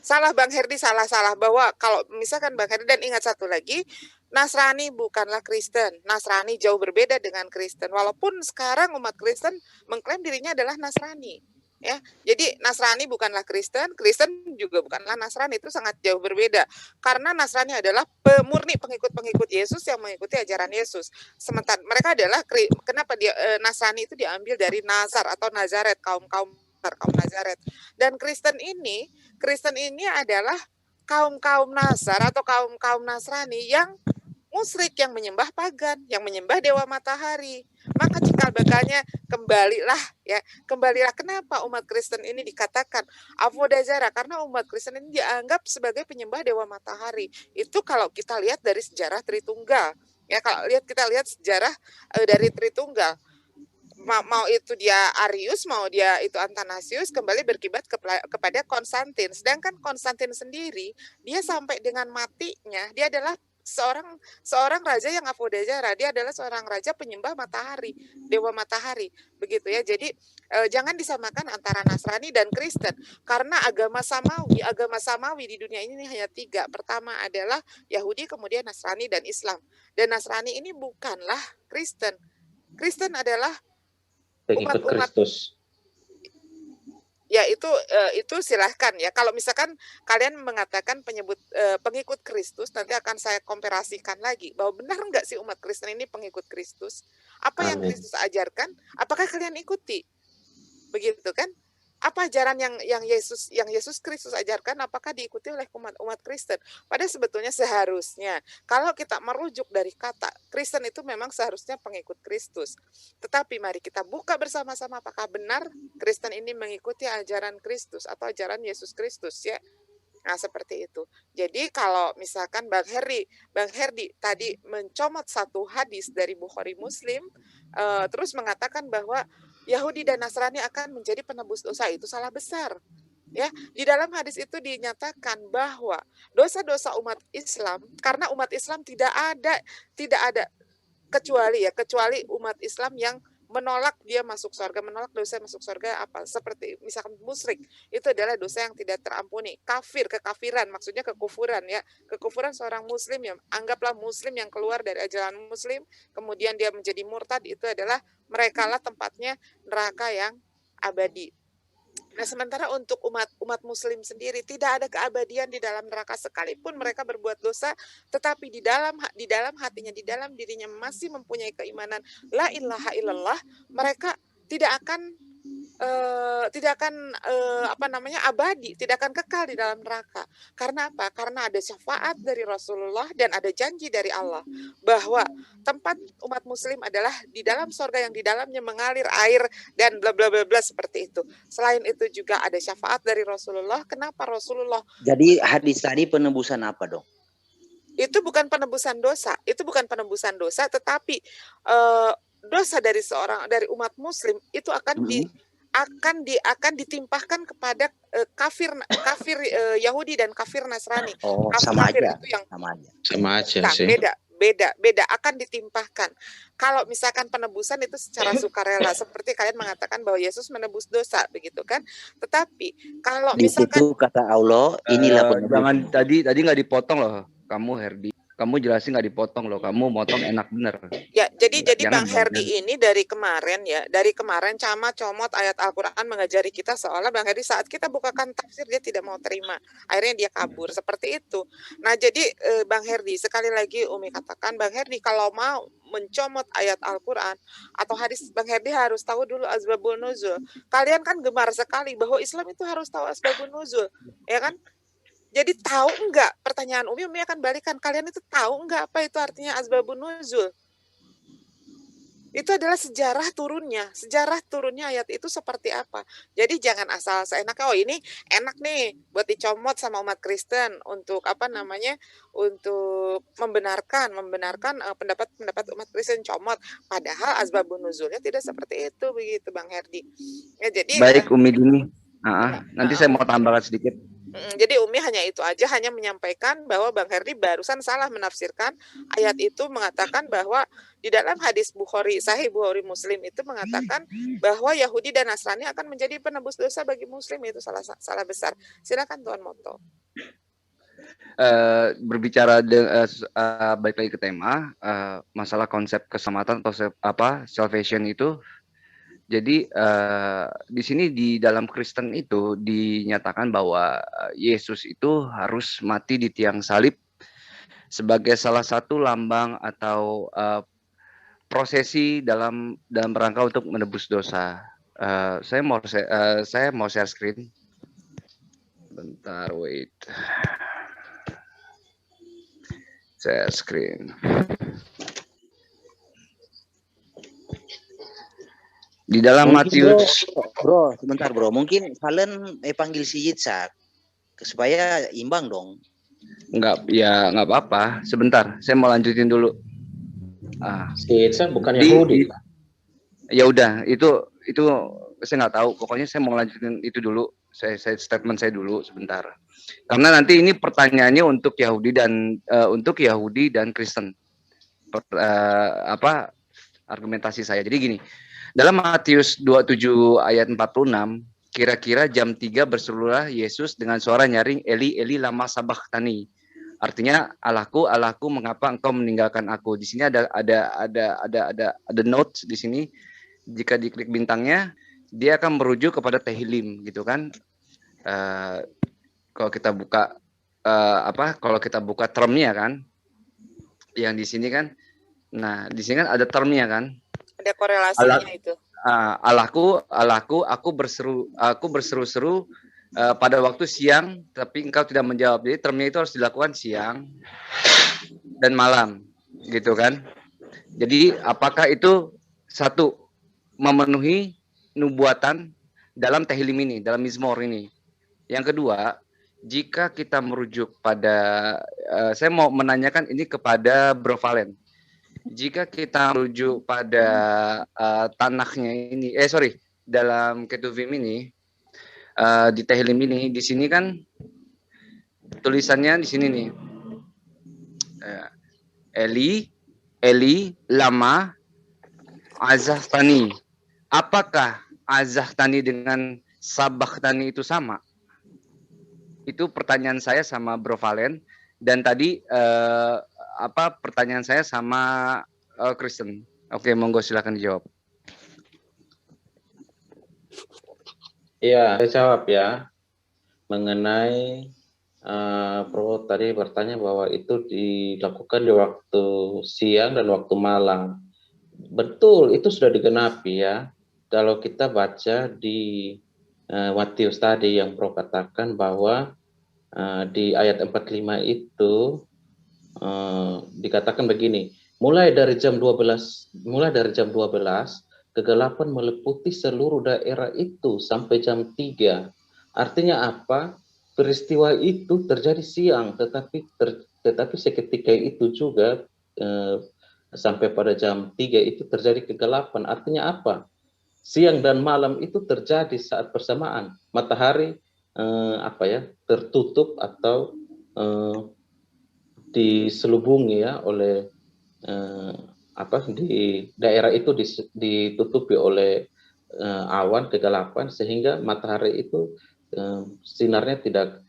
Salah Bang Herdi, salah. Bahwa kalau misalkan Bang Herdi, dan ingat satu lagi, Nasrani bukanlah Kristen. Nasrani jauh berbeda dengan Kristen. Walaupun sekarang umat Kristen mengklaim dirinya adalah Nasrani. Ya, jadi Nasrani bukanlah Kristen, Kristen juga bukanlah Nasrani, itu sangat jauh berbeda. Karena Nasrani adalah murni pengikut-pengikut Yesus yang mengikuti ajaran Yesus. Sementara mereka adalah kenapa Nasrani itu diambil dari Nazar atau Nazaret, kaum Nazaret. Dan Kristen ini adalah kaum Nazar atau kaum Nasrani yang musyrik, yang menyembah pagan, yang menyembah dewa matahari. Maka cikal bakalnya kembalilah kenapa umat Kristen ini dikatakan Avodah Zarah, karena umat Kristen ini dianggap sebagai penyembah dewa matahari. Itu kalau kita lihat dari sejarah Tritunggal. Ya, kalau kita lihat sejarah dari Tritunggal. Mau itu dia Arius, mau dia itu Athanasius, kembali berkibat kepada Konstantin. Sedangkan Konstantin sendiri, dia sampai dengan matinya, dia adalah seorang raja yang Avodah Zarah. Dia adalah seorang raja penyembah matahari, dewa matahari, begitu ya. Jadi jangan disamakan antara Nasrani dan Kristen, karena agama samawi di dunia ini hanya 3. Pertama adalah Yahudi, kemudian Nasrani dan Islam. Dan Nasrani ini bukanlah Kristen. Kristen adalah pengikut Kristus. Ya itu silahkan ya. Kalau misalkan kalian mengatakan pengikut Kristus, nanti akan saya komparasikan lagi bahwa benar enggak sih umat Kristen ini pengikut Kristus? Apa yang Kristus ajarkan? Apakah kalian ikuti? Begitu kan? Apa ajaran yang Yesus Kristus ajarkan? Apakah diikuti oleh umat Kristen? Padahal sebetulnya seharusnya kalau kita merujuk dari kata Kristen itu memang seharusnya pengikut Kristus. Tetapi mari kita buka bersama-sama apakah benar Kristen ini mengikuti ajaran Kristus atau ajaran Yesus Kristus ya. Nah, seperti itu. Jadi kalau misalkan Bang Herdi tadi mencomot satu hadis dari Bukhari Muslim, terus mengatakan bahwa Yahudi dan Nasrani akan menjadi penebus dosa, itu salah besar. Ya, di dalam hadis itu dinyatakan bahwa dosa-dosa umat Islam, karena umat Islam tidak ada kecuali umat Islam yang menolak dia masuk surga, menolak dosa masuk surga apa? Seperti misalkan musyrik, itu adalah dosa yang tidak terampuni. Kekafiran, maksudnya kekufuran ya. Kekufuran seorang muslim ya, anggaplah muslim yang keluar dari ajaran muslim, kemudian dia menjadi murtad, itu adalah merekalah tempatnya neraka yang abadi. Nah, sementara untuk umat muslim sendiri tidak ada keabadian di dalam neraka, sekalipun mereka berbuat dosa, tetapi di dalam hatinya, di dalam dirinya masih mempunyai keimanan la ilaha illallah, mereka tidak akan abadi, tidak akan kekal di dalam neraka. Karena apa? Karena ada syafaat dari Rasulullah dan ada janji dari Allah bahwa tempat umat muslim adalah di dalam surga yang di dalamnya mengalir air dan bla bla bla bla seperti itu. Selain itu juga ada syafaat dari Rasulullah. Kenapa Rasulullah? Jadi hadis tadi penebusan apa dong? Itu bukan penebusan dosa. Itu bukan penebusan dosa, tetapi dosa dari umat muslim itu akan ditimpahkan kepada kafir Yahudi dan kafir Nasrani. Oh, sama aja. Itu yang Sama aja nah, sih. beda akan ditimpahkan. Kalau misalkan penebusan itu secara sukarela, seperti kalian mengatakan bahwa Yesus menebus dosa, begitu kan? Tetapi kalau Di misalkan situ kata Allah, inilah penebusan. Jangan tadi nggak dipotong loh kamu Herdi. kamu jelasin nggak dipotong loh, kamu motong enak bener. Ya, jadi Jangan Bang Herdi ini dari kemarin camat comot ayat Al-Qur'an mengajari kita seolah Bang Herdi saat kita bukakan tafsir dia tidak mau terima. Akhirnya dia kabur seperti itu. Nah, jadi Bang Herdi sekali lagi Umi katakan Bang Herdi kalau mau mencomot ayat Al-Qur'an atau hadis Bang Herdi harus tahu dulu asbabun nuzul. Kalian kan gemar sekali bahwa Islam itu harus tahu asbabun nuzul, ya kan? Jadi tahu enggak? Pertanyaan Umi akan balikan. Kalian itu tahu enggak apa itu artinya asbabun nuzul? Itu adalah sejarah turunnya ayat itu seperti apa. Jadi jangan asal seenaknya, oh ini enak nih buat dicomot sama umat Kristen untuk untuk membenarkan pendapat umat Kristen comot. Padahal asbabun nuzulnya tidak seperti itu begitu Bang Herdi. Ya, jadi baik Umi Dini. Nanti saya mau tambahkan sedikit. Jadi Umi hanya menyampaikan bahwa Bang Herdi barusan salah menafsirkan ayat itu mengatakan bahwa di dalam hadis Sahih Bukhari Muslim itu mengatakan bahwa Yahudi dan Nasrani akan menjadi penebus dosa bagi Muslim, itu salah besar. Silakan Tuan Moto. Berbicara balik lagi ke tema masalah konsep keselamatan atau salvation itu. Jadi di sini di dalam Kristen itu dinyatakan bahwa Yesus itu harus mati di tiang salib sebagai salah satu lambang atau prosesi dalam rangka untuk menebus dosa. Saya mau share screen. Bentar, wait. Share screen. Di dalam Matius, bro, sebentar bro, mungkin kalian panggil si Yitzhak supaya imbang dong. Nggak apa-apa. Sebentar, saya mau lanjutin dulu. Si Yitzhak bukan Yahudi. Ya udah, itu saya nggak tahu. Pokoknya saya mau lanjutin itu dulu. Saya statement saya dulu sebentar. Karena nanti ini pertanyaannya untuk Yahudi dan Kristen. Argumentasi saya. Jadi gini. Dalam Matius 27 ayat 46, kira-kira jam 3 berserulah Yesus dengan suara nyaring, Eli, Eli, lama sabachthani. Artinya, Allahku, Allahku, mengapa engkau meninggalkan aku? Di sini ada notes di sini. Jika diklik bintangnya, dia akan merujuk kepada Tehillim, gitu kan? Kalau kita buka termnya kan, yang di sini kan, nah di sini kan ada termnya kan. Ada korelasinya itu. Allahku, aku berseru-seru pada waktu siang, tapi engkau tidak menjawab. Jadi termnya itu harus dilakukan siang dan malam, gitu kan? Jadi apakah itu satu memenuhi nubuatan dalam Tehillim ini, dalam Mizmor ini? Yang kedua, jika kita merujuk pada, saya mau menanyakan ini kepada Bro Valen. Jika kita merujuk pada tanahnya ini, dalam Ketuvim ini, di Tehillim ini, di sini kan tulisannya di sini nih, Eli, Eli, lama azahthani. Apakah azahthani dengan sabachthani itu sama? Itu pertanyaan saya sama Bro Valen. Dan tadi pertanyaan saya sama Kristen. Oke, monggo silakan dijawab. Iya, saya jawab ya. Mengenai Bro tadi bertanya bahwa itu dilakukan di waktu siang dan waktu malam. Betul, itu sudah digenapi ya. Kalau kita baca di Matius tadi yang Bro katakan bahwa di ayat 45 itu dikatakan begini, mulai dari jam 12 kegelapan meliputi seluruh daerah itu sampai jam 3. Artinya apa? Peristiwa itu terjadi siang, tetapi seketika itu juga sampai pada jam 3 itu terjadi kegelapan. Artinya apa? Siang dan malam itu terjadi saat bersamaan. Matahari tertutup atau diselubungi ya oleh di daerah itu ditutupi oleh awan kegelapan, sehingga matahari itu sinarnya tidak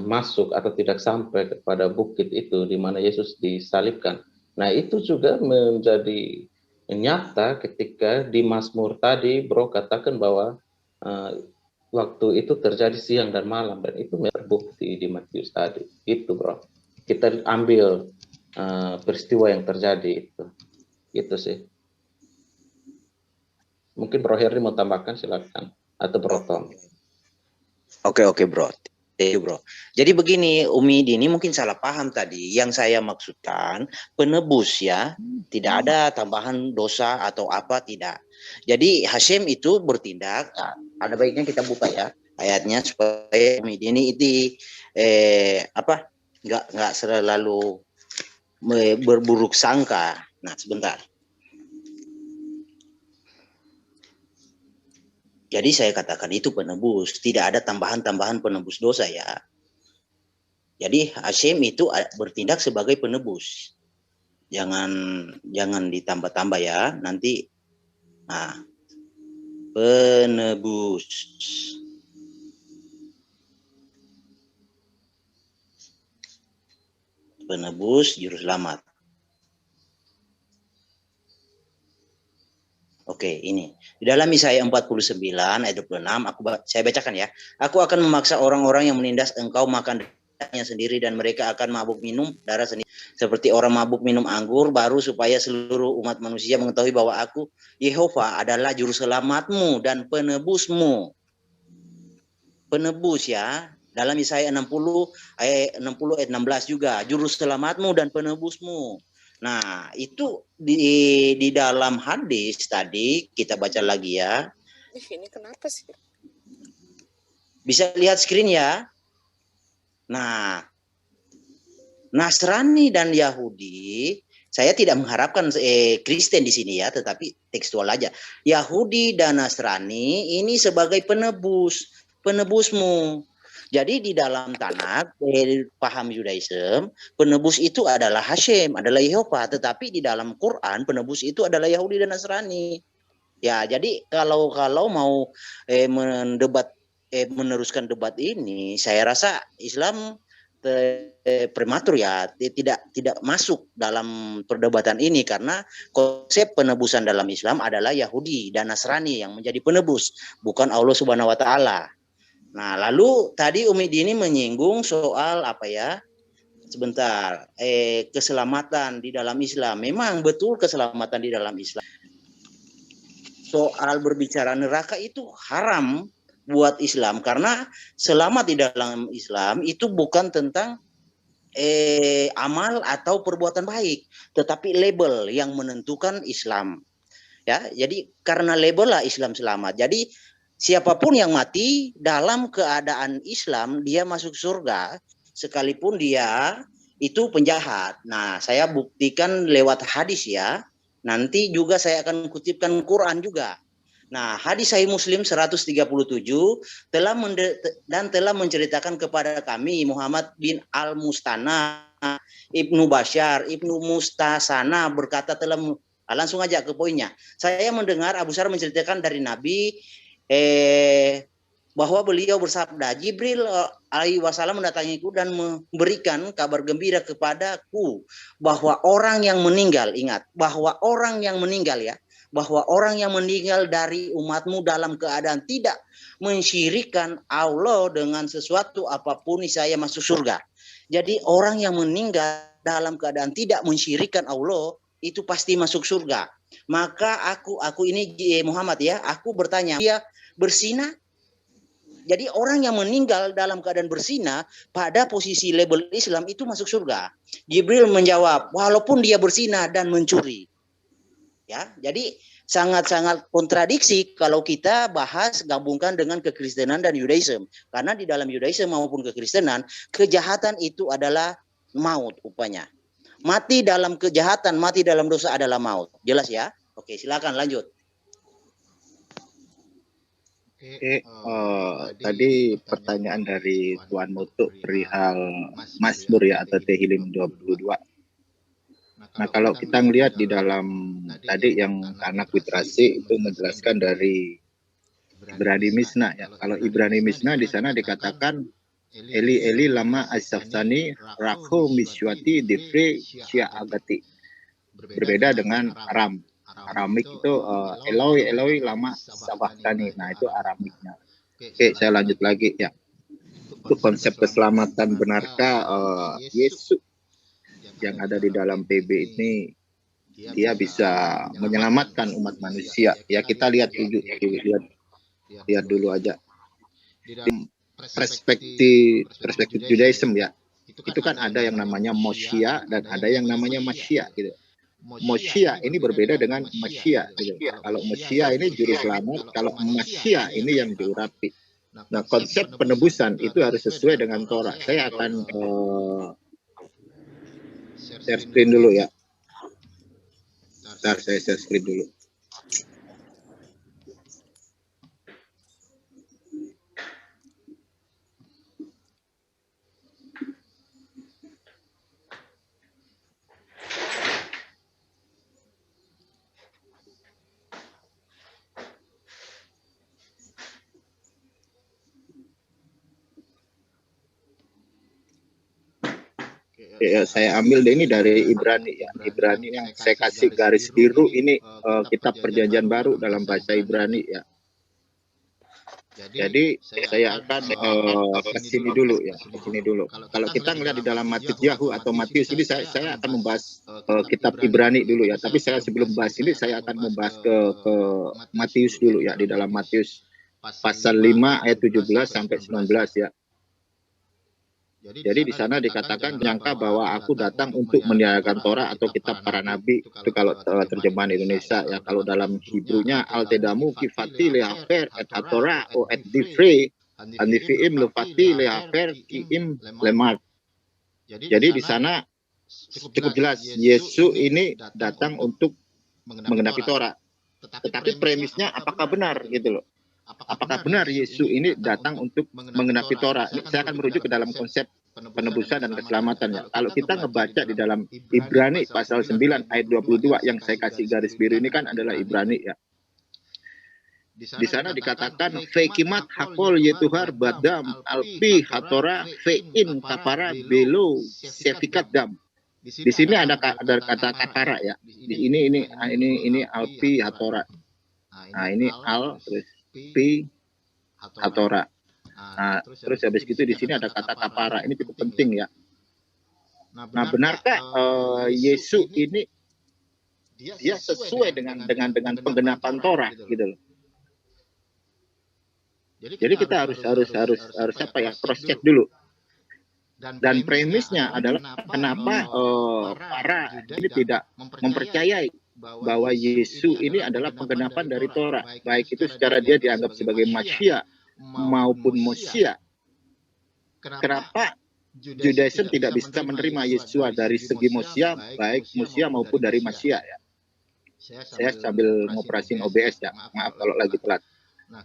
masuk atau tidak sampai kepada bukit itu di mana Yesus disalibkan. Nah, itu juga menjadi nyata ketika di Mazmur tadi Bro katakan bahwa waktu itu terjadi siang dan malam, dan itu terbukti di Matius tadi. Itu Bro. Kita ambil peristiwa yang terjadi itu. Gitu sih. Mungkin Bro Herdi mau tambahkan, silakan. Atau Bro Tom. Oke Bro. Bro. Jadi begini, Umi Dini mungkin salah paham tadi. Yang saya maksudkan penebus ya, tidak ada tambahan dosa atau apa, tidak. Jadi Hasyim itu bertindak. Ada baiknya kita buka ya ayatnya supaya Umi Dini itu nggak selalu berburuk sangka. Nah sebentar. Jadi saya katakan itu penebus, tidak ada tambahan-tambahan penebus dosa ya. Jadi Hasyim itu bertindak sebagai penebus. Jangan ditambah-tambah ya, nanti. Nah, penebus. Penebus juru selamat. Oke, ini. Di dalam Yesaya 49 ayat 26, saya bacakan ya. Aku akan memaksa orang-orang yang menindas engkau makan darahnya sendiri, dan mereka akan mabuk minum darah sendiri. Seperti orang mabuk minum anggur baru, supaya seluruh umat manusia mengetahui bahwa aku, Yehova, adalah juru selamatmu dan penebusmu. Penebus ya. Dalam Yesaya 60 ayat 16 juga. Juru selamatmu dan penebusmu. Nah, itu di dalam hadis tadi kita baca lagi ya. Ini kenapa sih? Bisa lihat screen ya. Nah, Nasrani dan Yahudi, saya tidak mengharapkan Kristen di sini ya, tetapi tekstual aja. Yahudi dan Nasrani ini sebagai penebusmu. Jadi di dalam Tanakh, paham Judaism, penebus itu adalah Hasyim, adalah Yehova. Tetapi di dalam Quran, penebus itu adalah Yahudi dan Nasrani. Ya, jadi kalau mau meneruskan debat ini, saya rasa Islam prematur ya, tidak masuk dalam perdebatan ini, karena konsep penebusan dalam Islam adalah Yahudi dan Nasrani yang menjadi penebus, bukan Allah Subhanahu wa taala. Nah, lalu tadi Umi Dini menyinggung soal apa ya? Sebentar, keselamatan di dalam Islam. Memang betul keselamatan di dalam Islam. Soal berbicara neraka itu haram buat Islam, karena selamat di dalam Islam itu bukan tentang amal atau perbuatan baik, tetapi label yang menentukan Islam. Ya, jadi karena label lah Islam selamat. Jadi siapapun yang mati dalam keadaan Islam, dia masuk surga, sekalipun dia itu penjahat. Nah, saya buktikan lewat hadis ya. Nanti juga saya akan kutipkan Quran juga. Nah, hadis Sahih Muslim 137 telah menceritakan kepada kami Muhammad bin Al-Mustana, Ibnu Bashar, Ibnu Mustasana berkata langsung aja ke poinnya. Saya mendengar Abu Sar menceritakan dari Nabi bahwa beliau bersabda, Jibril alaihi wasallam mendatangiku dan memberikan kabar gembira kepadaku bahwa orang yang meninggal, ingat, bahwa orang yang meninggal ya, bahwa orang yang meninggal dari umatmu dalam keadaan tidak mensyirikkan Allah dengan sesuatu apapun, saya masuk surga. Jadi orang yang meninggal dalam keadaan tidak mensyirikkan Allah itu pasti masuk surga. Maka aku ini Muhammad ya, aku bertanya, dia berzina? Jadi orang yang meninggal dalam keadaan berzina pada posisi label Islam itu masuk surga. Jibril menjawab, walaupun dia berzina dan mencuri. Ya, jadi sangat-sangat kontradiksi kalau kita bahas gabungkan dengan kekristenan dan Judaism. Karena di dalam Judaism maupun kekristenan, kejahatan itu adalah maut upanya. Mati dalam kejahatan, mati dalam dosa adalah maut. Jelas ya? Oke, silakan lanjut. Tadi pertanyaan dari Tuan Mutu perihal Mazmur ya, atau Tehillim 22. Nah, kalau kita ngelihat di dalam tadi yang anak literasi itu menjelaskan dari Ibrani Misna ya. Kalau Ibrani Misna di sana dikatakan Eli Eli lama asaftani rakho miswati defre syia agati. Berbeda dengan Aram. Aramik itu Eloi Eloi lama sabahtani. Nah, itu Aramiknya. Oke, saya lanjut lagi ya. Itu konsep keselamatan, benarkah Yesus yang ada di dalam PB ini dia bisa menyelamatkan umat manusia? Ya, kita lihat dulu aja. Perspektif Judaism ya. Itu kan ada yang namanya Mosia dan ada yang namanya Masya gitu. Mosia ini berbeda dengan Masya gitu. Kalau Mosia ini juru selamat, kalau Masya ini yang diurapi. Nah, konsep penebusan itu harus sesuai dengan Torah. Saya akan share screen dulu ya. Bentar, saya share screen dulu. Ya, saya ambil ini dari Ibrani ya. Ibrani yang saya kasih garis biru ini kitab perjanjian baru dalam bahasa Ibrani ya. Jadi saya akan ke sini dulu ya, ke sini dulu. Kalau kita ngelihat di dalam Matius atau Matius ini saya akan membahas kitab Ibrani dulu ya. Tapi saya sebelum bahas ini saya akan membahas ke Matius dulu ya, di dalam Matius pasal 5 ayat 17 sampai 19 ya. Jadi di sana dikatakan menyangka bahwa aku datang untuk menyiarkan Torah atau kitab para nabi. Itu kalau terjemahan Indonesia ya. Kalau dalam Hebrunya al-tedamu kifati lehafer et hatorah o et difre andifiim lefati lehafer kiim lemat. Jadi di sana cukup jelas Yesus ini datang untuk menggenapi Torah. Tetapi premisnya apakah benar gitu loh. Apakah benar Yesus ini datang untuk menggenapi Torah? Saya akan merujuk ke dalam konsep penebusan dan keselamatan ya. Kalau kita ngebaca di dalam Ibrani pasal 9 ayat 22 yang saya kasih garis biru ini kan adalah Ibrani ya. Di sana dikatakan fekimat hakol yetuhar badam alpi hatora fein kapara belo sefikat dam. Di sini ada kata kapara ya. Ini alpi hatora. Nah, ini al terus pi hatora. Nah, terus habis itu di sini ada kata kapara. Ini cukup penting ya. Nah, benarkah Yesus ini dia sesuai dengan penggenapan Torah gitu loh. Jadi kita harus apa ya, cross check dulu. Dan premisnya adalah kenapa para ini tidak mempercayai bahwa Yesus ini adalah penggenapan dari Torah, baik itu secara dia dianggap sebagai Masya maupun Mosia. Kenapa Judaism tidak bisa menerima Yesus dari segi Mosia, baik Mosia maupun dari Masya ya? Saya sambil ngoperasin OBS ya, maaf kalau lagi telat.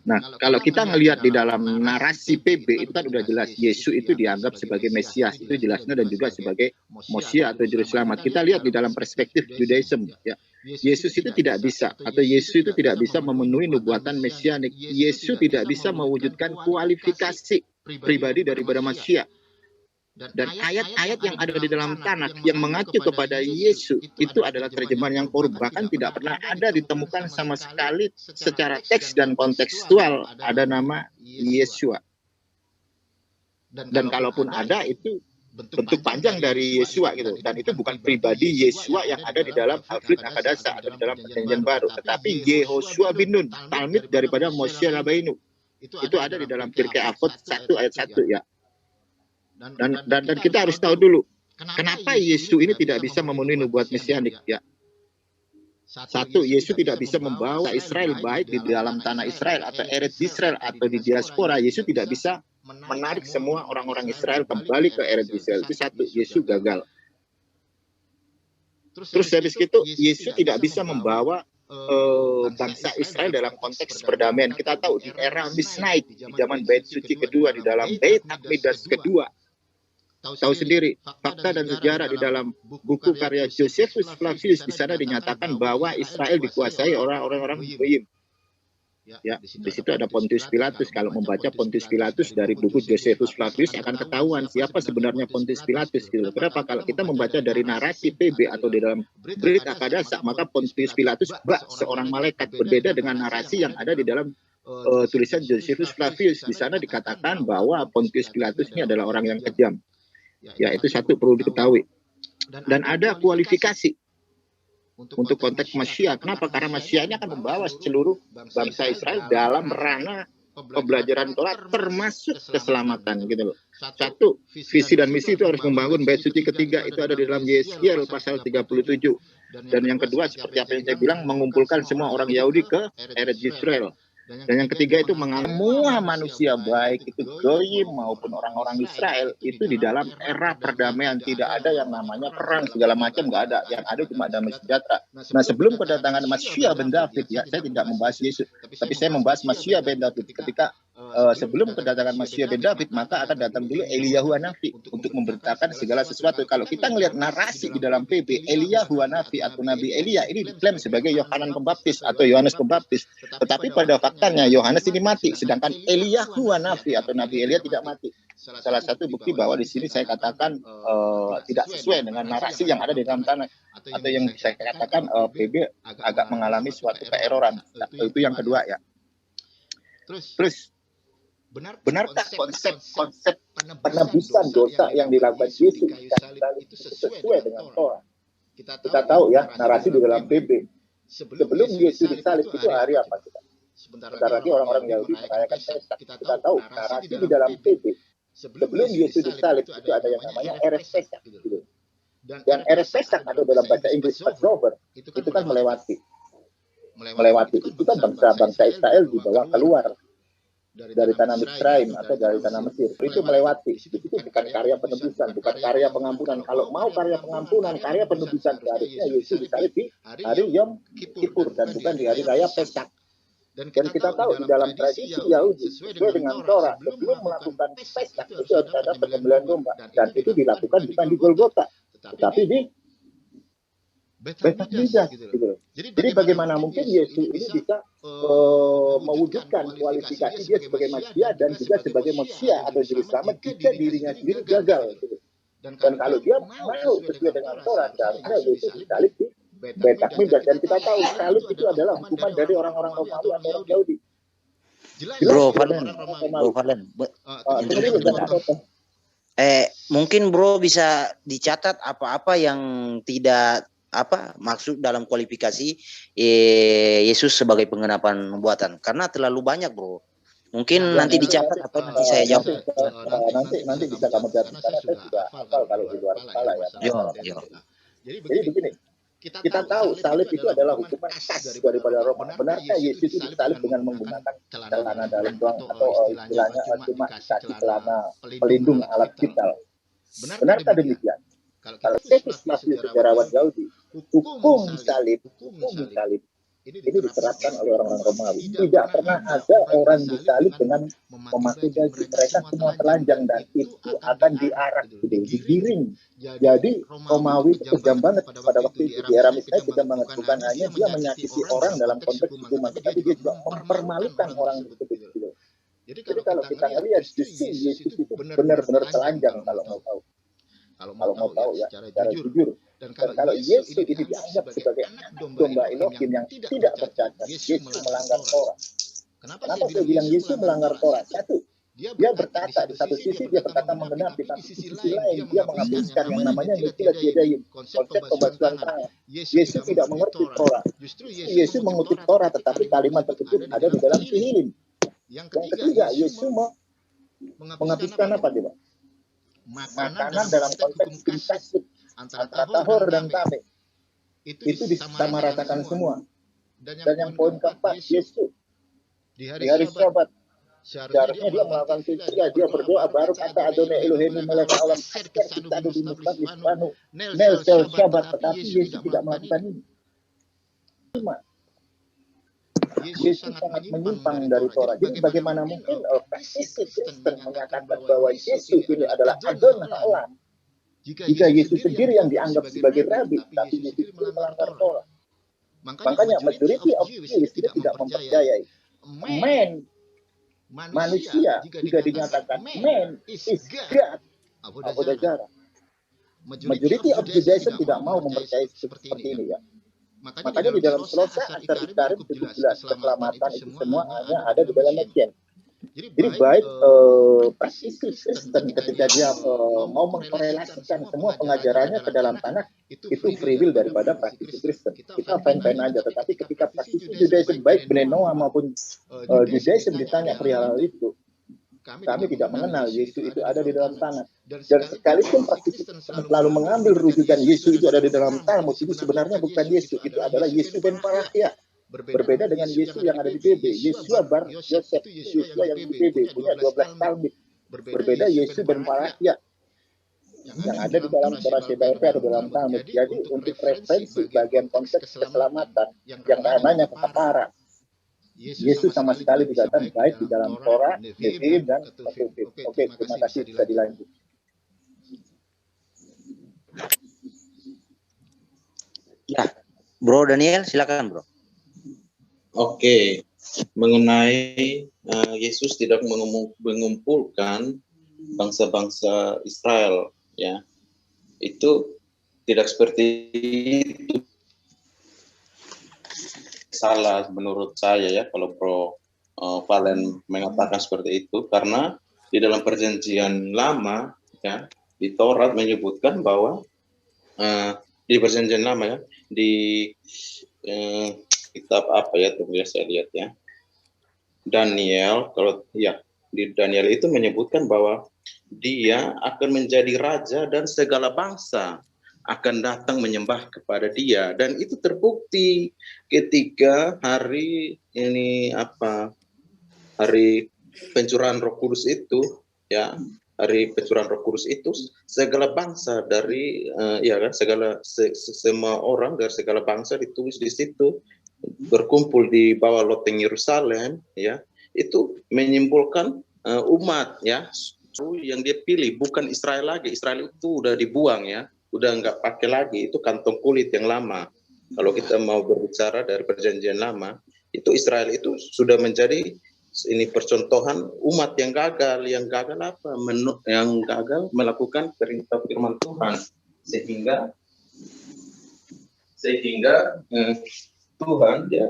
Nah, kalau kita ngelihat di dalam narasi PB itu kan udah jelas Yesus itu dianggap sebagai Mesias, itu jelasnya, dan juga sebagai Mosia atau Juru Selamat. Kita lihat di dalam perspektif Judaism ya. Yesus itu tidak bisa, atau Yesus itu tidak bisa memenuhi nubuatan mesianik. Yesus tidak bisa mewujudkan kualifikasi pribadi daripada manusia. Dan ayat-ayat yang ada di dalam Tanakh yang mengacu kepada Yesus itu adalah terjemahan yang korup, bahkan tidak pernah ada ditemukan sama sekali secara teks dan kontekstual ada nama Yesua. Dan kalaupun ada itu bentuk panjang dari Yesua gitu, dan itu bukan pribadi Yesua yang ada di dalam Alfred Akadasa atau di dalam Perjanjian Baru, tetapi Yehoshua bin Nun, Talmid daripada Moshe Rabbeinu. Itu ada di dalam Pirkei Avot 1 ayat 1 ya. Dan kita harus tahu dulu kenapa Yesus ini tidak bisa memenuhi nubuat mesianik ya. Satu, Yesus tidak bisa membawa Israel baik di dalam tanah Israel atau Eretz Israel atau di diaspora. Yesus tidak bisa menarik semua orang-orang Israel kembali ke Eretz Israel. Itu satu, Yesus gagal. Terus habis itu Yesus tidak bisa membawa bangsa Israel dalam konteks perdamaian. Kita tahu di era Misnaik, di zaman Bait Suci kedua, di dalam Beit Hakmidas kedua, tahu sendiri fakta dan sejarah di dalam buku karya Josephus Flavius, di sana dinyatakan bahwa Israel dikuasai orang-orang Goyim. Ya, di situ ada Pontius Pilatus. Kalau membaca Pontius Pilatus dari buku Josephus Flavius akan ketahuan siapa sebenarnya Pontius Pilatus gitu. Kenapa? Kalau kita membaca dari narasi PB atau di dalam Berita Kadasa, maka Pontius Pilatus seorang malaikat, berbeda dengan narasi yang ada di dalam tulisan Josephus Flavius. Di sana dikatakan bahwa Pontius Pilatus ini adalah orang yang kejam. Ya, itu satu perlu diketahui. Dan ada kualifikasi untuk konteks Mesia. Kenapa? Karena Mesia ini akan membawa seluruh bangsa Israel dalam ranah pembelajaran Torah termasuk keselamatan gitu loh. Satu, visi dan misi itu harus membangun bait suci ketiga, itu ada di dalam Yeskiel pasal 37. Dan yang kedua, seperti apa yang saya bilang, mengumpulkan semua orang Yahudi ke Eretz Israel. Dan yang ketiga itu semua manusia, baik itu goyim maupun orang-orang Israel, itu di dalam era perdamaian. Tidak ada yang namanya perang segala macam, nggak ada. Yang ada cuma damai sejahtera. Nah, sebelum kedatangan Mesia ben David, ya saya tidak membahas Yesus, tapi saya membahas Mesia ben David. Ketika sebelum kedatangan Mesia ben David, maka akan datang dulu Eliyahu Hanafi untuk memberitakan segala sesuatu. Kalau kita melihat narasi di dalam PB, Eliyahu Hanafi atau Nabi Elia ini diklaim sebagai Yohanan Pembaptis atau Yohanes Pembaptis. Tetapi pada faktanya Yohanes ini mati, sedangkan Eliyahu Hanafi atau Nabi Elia tidak mati. Salah satu bukti bahwa di sini saya katakan tidak sesuai dengan narasi yang ada di dalam tanah, atau yang saya katakan PB agak mengalami suatu keeroran. Itu yang kedua ya. Terus benarkah konsep penebusan dosa yang dilakukan Yesus itu sesuai dengan Torah? Kita tahu ya narasi di dalam PB. Sebelum Yesus disalib itu hari apa kita? Sebentar lagi orang-orang Yahudi merayakan Pesak. Kita tahu narasi di dalam PB. Sebelum Yesus disalib itu ada yang namanya Eres Pesak. Gitu. Dan Eres Pesak atau dalam bahasa Inggris Passover itu kan melewati. Itu kan bangsa Israel dibawa keluar dari tanah Misraim atau dari tanah Mesir. Itu melewati. Itu bukan karya penebusan, bukan karya pengampunan. Kalau mau karya pengampunan, karya penebusan, harusnya Yesus disalib di hari Yom Kippur dan bukan di hari raya Pesak. Dan kita tahu di dalam tradisi Yahudi sesuai dengan Torah, sebelum melakukan Pesak itu harus ada penyembelihan domba, dan itu dilakukan bukan di Golgota, tetapi di Betanidas gitu. Jadi bagaimana mungkin Yesus ini bisa mewujudkan kualifikasi dia sebagai Mesia dan juga sebagai Mesia atau juru selamat jika dirinya sendiri gagal gitu. Dan kalau dia mau sesuai dengan Torah, seharusnya Yesus disalib di Betanidas, dan kita tahu salib itu adalah hukuman dari orang-orang Romawi atau orang Yahudi. Bro Valen, mungkin bro bisa dicatat apa-apa yang tidak maksud dalam kualifikasi Yesus sebagai pengenapan nubuatan, karena terlalu banyak bro. Mungkin nanti dicatat atau nanti saya jawab. Nanti bisa kamu jawab, karena saya juga hafal kalau di luar kepala ya. Jadi begini, kita tahu salib itu adalah hukuman khas daripada Roma. Benarkah Yesus itu disalib dengan menggunakan celana dalam doang atau istilahnya cuma kaki celana pelindung alat vital? Benarkah demikian? Kalau Josephus Flavius sejarawan Yahudi, hukum salib ini diterapkan oleh orang-orang Romawi. Tidak pernah ada orang disalib dengan memakai baju. Mereka semua telanjang dan itu akan diarak, digiring. Jadi Romawi itu kejam banget pada waktu itu. Di era Mesias kejam banget. Bukan hanya dia menyakiti orang dalam konteks hukuman, tapi dia juga mempermalukan orang tersebut. Jadi kalau kita melihat justru Yesus itu benar-benar telanjang kalau mau tahu. Kalau mau tahu ya secara jujur. Dan kalau Yesus ini dianggap sebagai anak domba Elohim yang tidak bercacat, Yesus melanggar Torah. Kenapa saya bilang Yesus melanggar Torah? Satu, dia berkata di satu sisi dia berkata menggenapi, tapi di sisi lain dia menghabiskan yang namanya netilah tiadain, konsep pembasuhan tangan. Yesus tidak mengerti Torah. Yesus mengutip Torah, tetapi kalimat tersebut ada di dalam Tehillim. Yang ketiga, Yesus menghabiskan apa coba? Makanan dalam konteks kasih antara tahor dan tame itu disamaratakan semua. Dan yang poin keempat, Yesus di hari Sabat seharusnya dia melakukan suci, dia berdoa baru kata Adonai Elohim meleka alam kita ada di Mekah di Spanu Nel sel Sabat, tetapi Yesus tidak melakukan ini. Yesus sangat menyimpang dari Torah. Jadi bagaimana mungkin praktisi Kristen menyatakan bahwa Yesus ini adalah Adonai Allah jika Yesus sendiri yang dianggap sebagai rabi, tapi Yesus itu melanggar Torah. Makanya majority of Jews tidak mempercayai man, manusia, jika dinyatakan man is God, Avodah Zarah. Majority of Judaism tidak mau mempercayai seperti ini ya. Makanya di dalam Selasa Asar Karim itu jelas keselamatan itu semua hanya ada di dalam Mesias. Jadi baik praktisi Kristen ketika dia mau mengkorelasikan semua pengajarannya ke dalam tanah, itu free will daripada praktisi Kristen. Kita fine-fine aja, tetapi ketika praktisi Judaism baik Bnei Noah maupun Judaism ditanya perihal itu, kami tidak mengenal Yesus itu ada di dalam tanah. Dan sekalipun praktisi selalu mengambil rujukan Yesus itu ada di dalam Talmud, itu sebenarnya bukan Yesus, itu adalah Yesus ben Parachia. Berbeda dengan Yesus yang ada di BB. Yesua bar Yosef, Yesua yang di BB punya 12 talmid. Berbeda Yesus ben Parachia yang ada di dalam Torah CBP atau dalam Talmud. Jadi untuk referensi bagian konsep keselamatan yang nanya kekeparan, Yesus sama sekali dikatakan baik di dalam Torah, Nevi'im dan Ketuvim. Oke, terima kasih, bisa dilanjut. Ya, Bro Daniel, silakan Bro. Oke, mengenai Yesus tidak mengumpulkan bangsa-bangsa Israel, ya, itu tidak seperti itu. Salah menurut saya ya, kalau Bro Valen mengatakan seperti itu, karena di dalam perjanjian lama, ya, di Taurat menyebutkan bahwa di perjanjian lama ya, di kitab apa ya, tunggu ya saya lihat ya, Daniel, kalau ya di Daniel itu menyebutkan bahwa dia akan menjadi raja dan segala bangsa akan datang menyembah kepada dia, dan itu terbukti ketika hari ini hari pencurahan Roh Kudus itu ya, hari pencurahan Roh Kudus itu segala bangsa dari ya kan, semua orang dari segala bangsa ditulis di situ berkumpul di bawah loteng Yerusalem ya, itu menyimpulkan umat ya yang dia pilih, bukan Israel lagi. Israel itu udah dibuang ya, udah nggak pakai lagi, itu kantong kulit yang lama. Kalau kita mau berbicara dari perjanjian lama, itu Israel itu sudah menjadi ini percontohan umat yang gagal apa? Yang gagal melakukan perintah firman Tuhan, sehingga Tuhan ya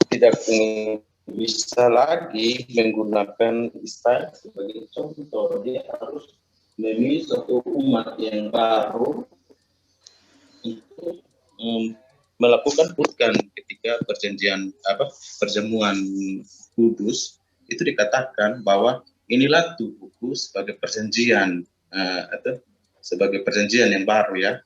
tidak bisa lagi menggunakan Israel sebagai contoh. Dia harus memilih suatu umat yang baru untuk melakukan khutbah. Ketika perjamuan kudus itu dikatakan bahwa inilah tubuhku sebagai perjanjian atau sebagai perjanjian yang baru ya,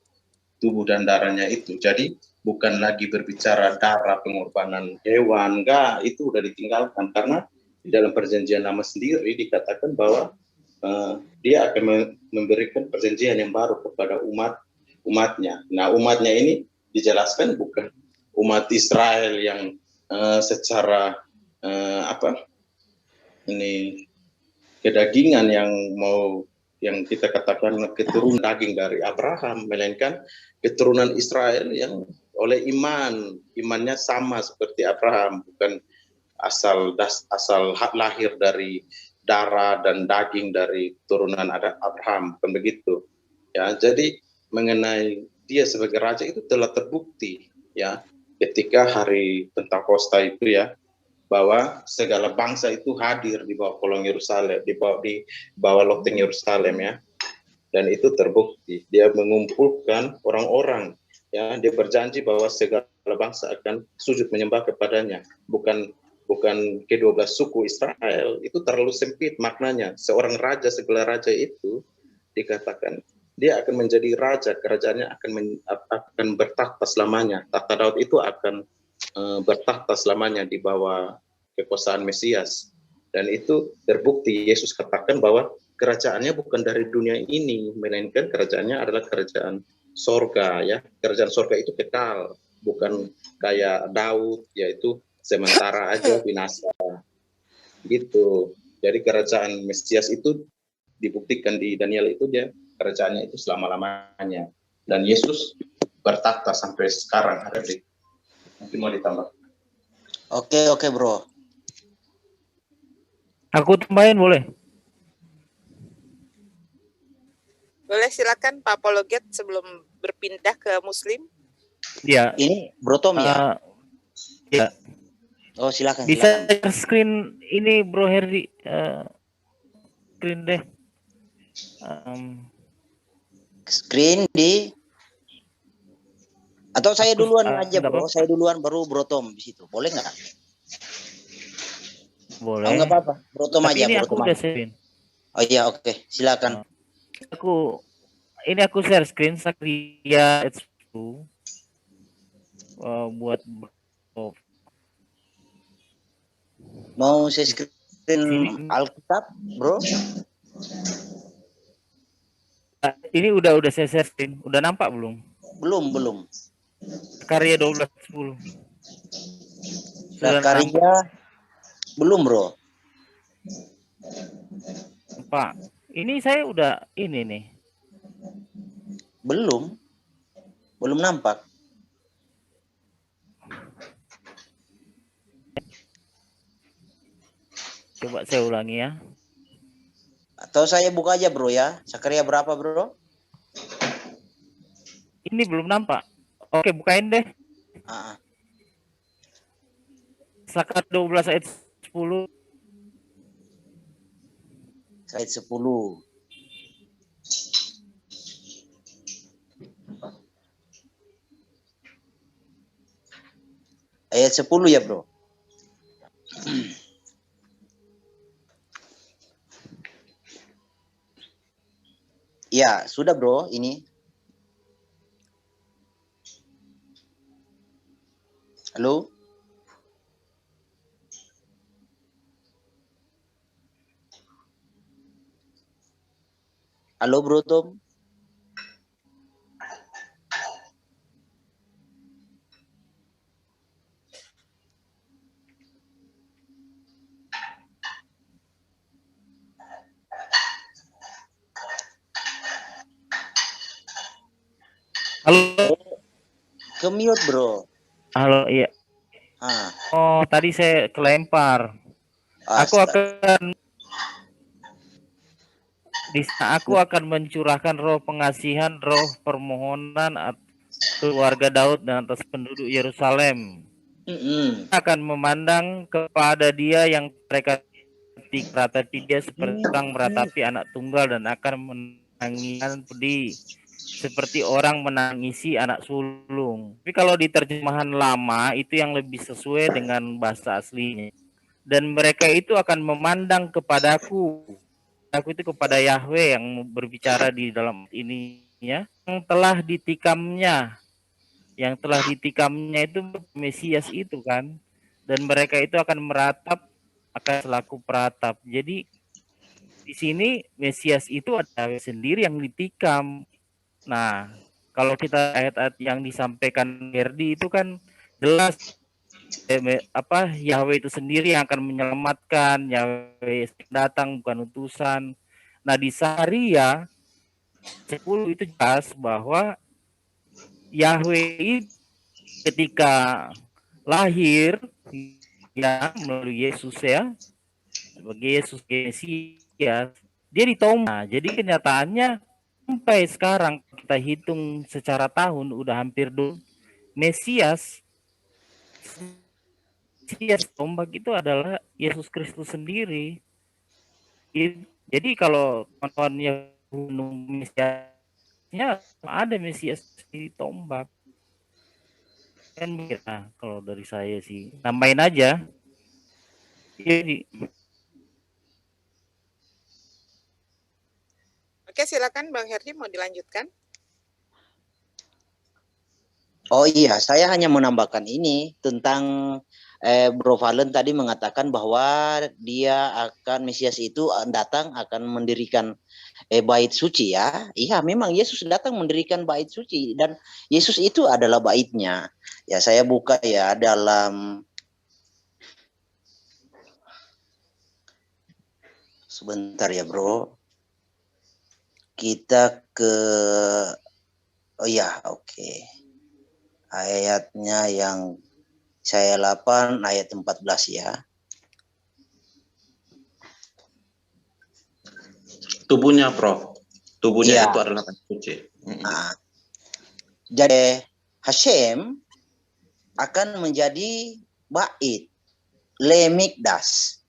tubuh dan darahnya itu. Jadi bukan lagi berbicara darah pengorbanan hewan, enggak, itu udah ditinggalkan, karena di dalam perjanjian lama sendiri dikatakan bahwa dia akan memberikan perjanjian yang baru kepada umatnya. Nah, umatnya ini dijelaskan bukan umat Israel yang secara kedagingan yang kita katakan keturunan daging dari Abraham, melainkan keturunan Israel yang oleh imannya sama seperti Abraham, bukan asal lahir dari darah dan daging dari turunan Abraham, bukan begitu ya. Jadi mengenai dia sebagai raja itu telah terbukti ya ketika hari Pentakosta itu ya, bahwa segala bangsa itu hadir di bawah kolong Yerusalem, di bawah loteng Yerusalem ya, dan itu terbukti dia mengumpulkan orang-orang ya, dia berjanji bahwa segala bangsa akan sujud menyembah kepadanya, bukan ke-12 suku Israel. Itu terlalu sempit maknanya. Seorang raja, segala raja itu dikatakan dia akan menjadi raja, kerajaannya akan bertahta selamanya. Tahta Daud itu akan bertahta selamanya di bawah kekuasaan Mesias. Dan itu terbukti Yesus katakan bahwa kerajaannya bukan dari dunia ini, melainkan kerajaannya adalah kerajaan sorga ya. Kerajaan sorga itu kekal, bukan kayak Daud yaitu sementara aja binasa gitu. Jadi kerajaan Mesias itu dibuktikan di Daniel itu, dia kerajaannya itu selama-lamanya, dan Yesus bertakhta sampai sekarang ada di. Nanti mau ditambah. Oke Bro. Aku tambahin boleh? Boleh, silakan Pak Apologet sebelum berpindah ke Muslim. Ya. Ini Bro Tom ya? Ya. Oh, silakan. Bisa Silakan. screen ini Bro Herdi, screen deh. Screen di atau saya duluan aja Bro, apa-apa. saya duluan baru Bro Tom di situ. Boleh nggak? Boleh. Oh, nggak apa-apa. Bro Tom Tapi aja, ini Bro aku Tom udah aja. share. Oh iya, oke. Silakan. Aku share screen Sakria H2 buat mau saya screen Alkitab, Bro? Ini udah saya share screen. Udah nampak belum? Belum. Karya 12:10. Karya belum, Bro. Pak, ini saya udah ini nih. Belum nampak. Coba saya ulangi ya. Atau saya buka aja Bro ya. Sakaria berapa Bro? Ini belum nampak. Oke, bukain deh. Sakaria 12 ayat 10. Ayat 10. Ayat 10 ya Bro. Ya, sudah Bro, ini. Halo? Halo Bro Tom? Halo. Ke mute Bro. Halo, iya. Oh, tadi saya kelempar. Aku akan mencurahkan roh pengasihan, roh permohonan keluarga Daud dan atas penduduk Yerusalem. Akan memandang kepada dia yang mereka meratapi dia seperti orang meratapi anak tunggal dan akan menangis pedih seperti orang menangisi anak sulung. Tapi kalau di terjemahan lama itu yang lebih sesuai dengan bahasa aslinya. Dan mereka itu akan memandang kepadaku. Aku itu kepada Yahweh yang berbicara di dalam ini ya, yang telah ditikamnya. Yang telah ditikamnya itu Mesias itu kan. Dan mereka itu akan meratap, akan selaku peratap. Jadi di sini Mesias itu ada sendiri yang ditikam. Nah, kalau kita ayat-ayat yang disampaikan Herdi itu kan jelas Yahweh itu sendiri yang akan menyelamatkan, Yahweh datang bukan utusan. Nah, di Sakaria 10 itu jelas bahwa Yahweh ketika lahir ya melalui Yesus ya, sebagai Yesus Mesias, dia ditomah. Jadi kenyataannya sampai sekarang kita hitung secara tahun udah hampir Mesias tombak itu adalah Yesus Kristus sendiri. Jadi kalau teman-teman yang Mesiasnya ada Mesias di tombak. Kan kalau dari saya sih nambahin aja. Jadi Oke, silakan Bang Herdi mau dilanjutkan. Oh iya, saya hanya menambahkan ini tentang Bro Valen tadi mengatakan bahwa dia akan Mesias itu datang akan mendirikan bait suci ya. Iya, memang Yesus datang mendirikan bait suci dan Yesus itu adalah baitnya. Ya, saya buka ya dalam sebentar ya, Bro. Kita ke oh ya, oke. Ayatnya yang saya 8 ayat 14 ya. Tubuhnya, Prof. Tubuhnya Iya. itu adalah tanah suci. Nah, jadi Hashem akan menjadi bait, lemikdas.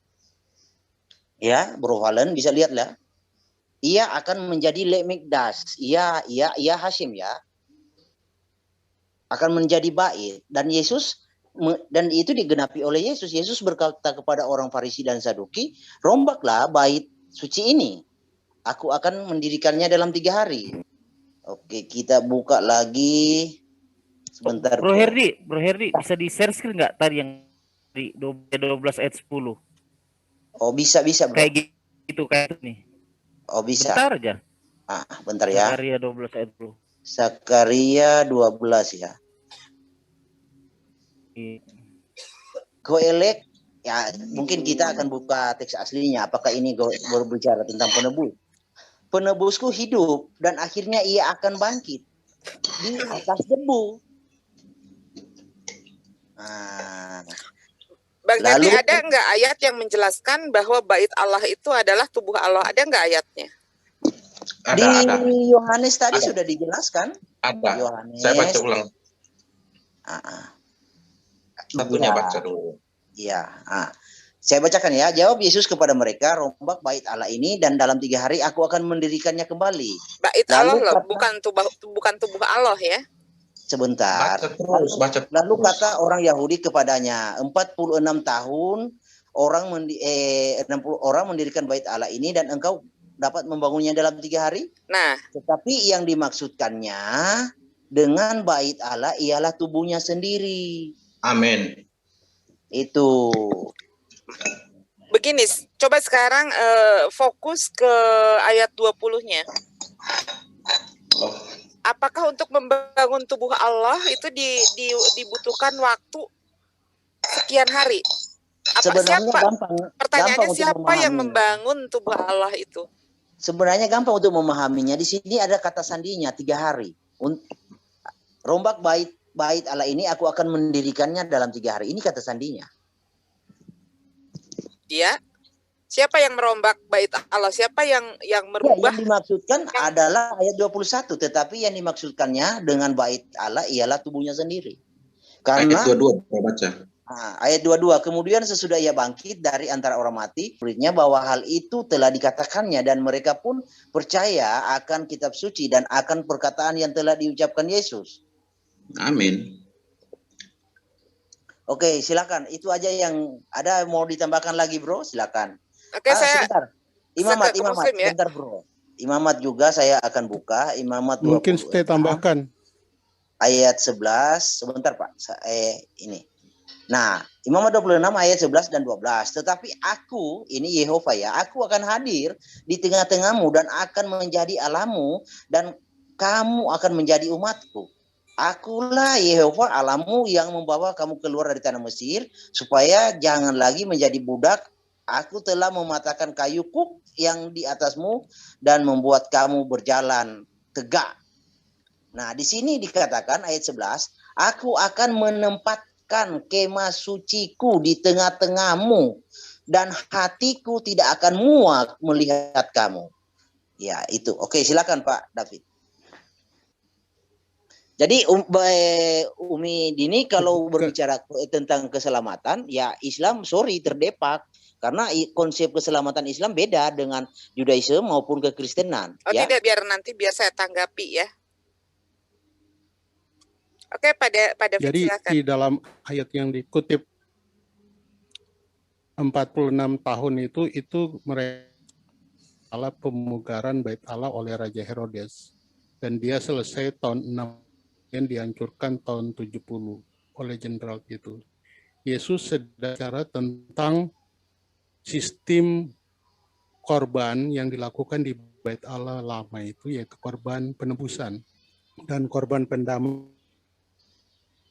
Ya, Bro Valen bisa lihat lah. Ia akan menjadi lemikdas. Ia Hashem ya. Akan menjadi bait, dan Yesus dan itu digenapi oleh Yesus. Yesus berkata kepada orang Farisi dan Saduki, rombaklah bait suci ini. Aku akan mendirikannya dalam 3 hari. Oke, kita buka lagi. Sebentar. Bro Herdi, bisa di-share screen nggak tadi yang di 12 ayat 10? Oh, bisa, Bro. Kayak gitu, kayak nih. Oh, bisa. Bentar aja. Bentar ya. Zakaria 12 ayat 10. Zakaria 12 ya. Goelek, ya mungkin kita akan buka teks aslinya. Apakah ini berbicara tentang penebus? Penebusku hidup dan akhirnya ia akan bangkit di atas debu. Bang Herdi, ada nggak ayat yang menjelaskan bahwa bait Allah itu adalah tubuh Allah? Ada nggak ayatnya? Di Yohanes tadi sudah dijelaskan. Ada. Yohanes. Saya baca ulang. Satunya baca dulu. Iya. Saya bacakan ya. Jawab Yesus kepada mereka, rombak bait Allah ini dan dalam 3 hari aku akan mendirikannya kembali. Bait Allah loh, bukan tubuh Allah ya. Sebentar. Lalu kata orang Yahudi kepadanya, 46 tahun orang 60 orang mendirikan bait Allah ini dan engkau dapat membangunnya dalam 3 hari? Nah, tetapi yang dimaksudkannya dengan bait Allah ialah tubuhnya sendiri. Amin. Itu. Begini, coba sekarang fokus ke ayat 20-nya. Apakah untuk membangun tubuh Allah itu dibutuhkan waktu sekian hari? Sebenarnya siapa? gampang. Pertanyaannya gampang siapa yang membangun tubuh Allah itu? Sebenarnya gampang untuk memahaminya. Di sini ada kata sandinya 3 hari. Rombak bait Allah ini aku akan mendirikannya dalam 3 hari. Ini kata sandinya. Ya. Siapa yang merombak bait Allah? Siapa yang merubah? Yang dimaksudkan adalah ayat 21, tetapi yang dimaksudkannya dengan bait Allah ialah tubuhnya sendiri. Karena ayat 22 baca. Ayat 22, kemudian sesudah ia bangkit dari antara orang mati, muridnya bahwa hal itu telah dikatakannya dan mereka pun percaya akan kitab suci dan akan perkataan yang telah diucapkan Yesus. Amin. Oke, silakan. Itu aja yang ada, mau ditambahkan lagi, Bro? Silakan. Oke, saya sebentar. Imamat, ya? sebentar, Bro. Imamat juga saya akan buka. Imamat 20. Mungkin saya tambahkan. Ayat 11, sebentar Pak. Ini. Nah, Imamat 26 ayat 11 dan 12. Tetapi aku, ini Yehova ya, aku akan hadir di tengah-tengahmu dan akan menjadi Allahmu dan kamu akan menjadi umatku. Akulah Yehova Allahmu yang membawa kamu keluar dari tanah Mesir supaya jangan lagi menjadi budak. Aku telah mematahkan kayu kuk yang di atasmu dan membuat kamu berjalan tegak. Nah, di sini dikatakan ayat 11, aku akan menempatkan kemah suciku di tengah-tengahmu dan hatiku tidak akan muak melihat kamu. Ya, itu. Oke, silakan Pak David. Jadi Umi Dini kalau berbicara tentang keselamatan, ya Islam terdepak. Karena konsep keselamatan Islam beda dengan Judaisme maupun kekristenan. Oh ya? Tidak, biar saya tanggapi ya. Oke, pada jadi silakan. Di dalam ayat yang dikutip 46 tahun itu mereka Allah pemugaran bait Allah oleh Raja Herodes dan dia selesai tahun 6 yang dihancurkan tahun 70 oleh jenderal itu. Yesus secara tentang sistem korban yang dilakukan di bait Allah lama itu, yaitu korban penebusan dan korban pendamaian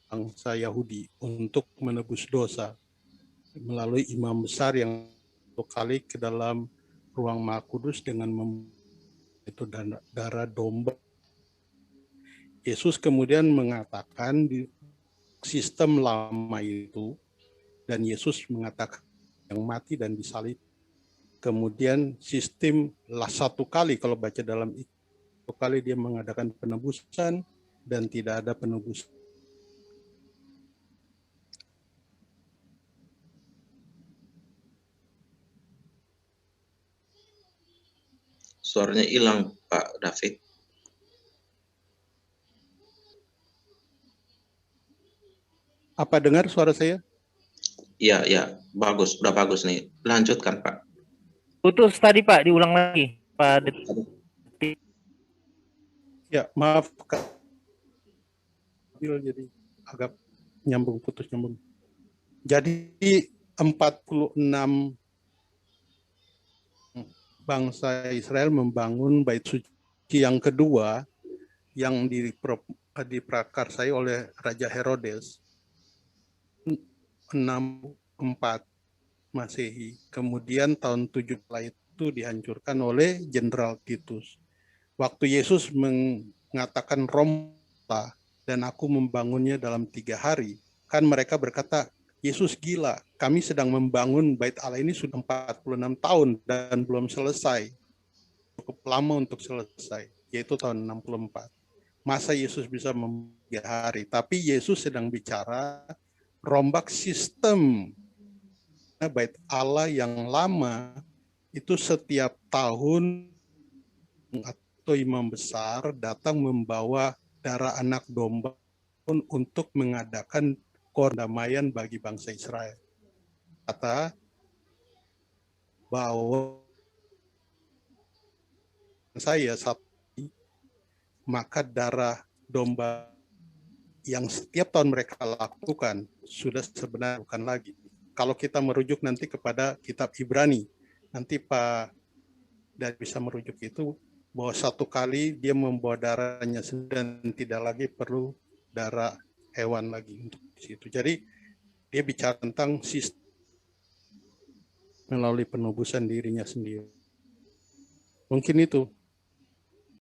bangsa Yahudi untuk menebus dosa melalui imam besar yang satu kali ke dalam ruang Maha Kudus dengan itu darah domba. Yesus kemudian mengatakan di sistem lama itu, dan Yesus mengatakan yang mati dan disalib Kemudian sistem satu kali, kalau baca dalam itu, satu kali dia mengadakan penebusan dan tidak ada penebusan. Suaranya hilang, Pak David. Apa dengar suara saya? Iya, ya, bagus, udah bagus nih. Lanjutkan, Pak. Putus tadi Pak, diulang lagi, Pak. Ya, maaf Kak. Jadi agak nyambung, putus nyambung. Jadi 46 bangsa Israel membangun bait suci yang kedua yang diprakarsai oleh Raja Herodes 64 Masehi. Kemudian tahun 7 itu dihancurkan oleh Jenderal Titus. Waktu Yesus mengatakan Roma dan aku membangunnya dalam 3 hari, kan mereka berkata, Yesus gila, kami sedang membangun bait Allah ini sudah 46 tahun dan belum selesai. Cukup lama untuk selesai, yaitu tahun 64. Masa Yesus bisa 3 hari? Tapi Yesus sedang bicara rombak sistem bait Allah yang lama itu setiap tahun atau imam besar datang membawa darah anak domba untuk mengadakan perdamaian bagi bangsa Israel. Kata bahwa saya maka darah domba yang setiap tahun mereka lakukan sudah sebenarnya bukan lagi. Kalau kita merujuk nanti kepada kitab Ibrani, nanti Pak dari bisa merujuk itu bahwa satu kali dia membawa darahnya dan tidak lagi perlu darah hewan lagi untuk di situ. Jadi dia bicara tentang sistem melalui penebusan dirinya sendiri. Mungkin itu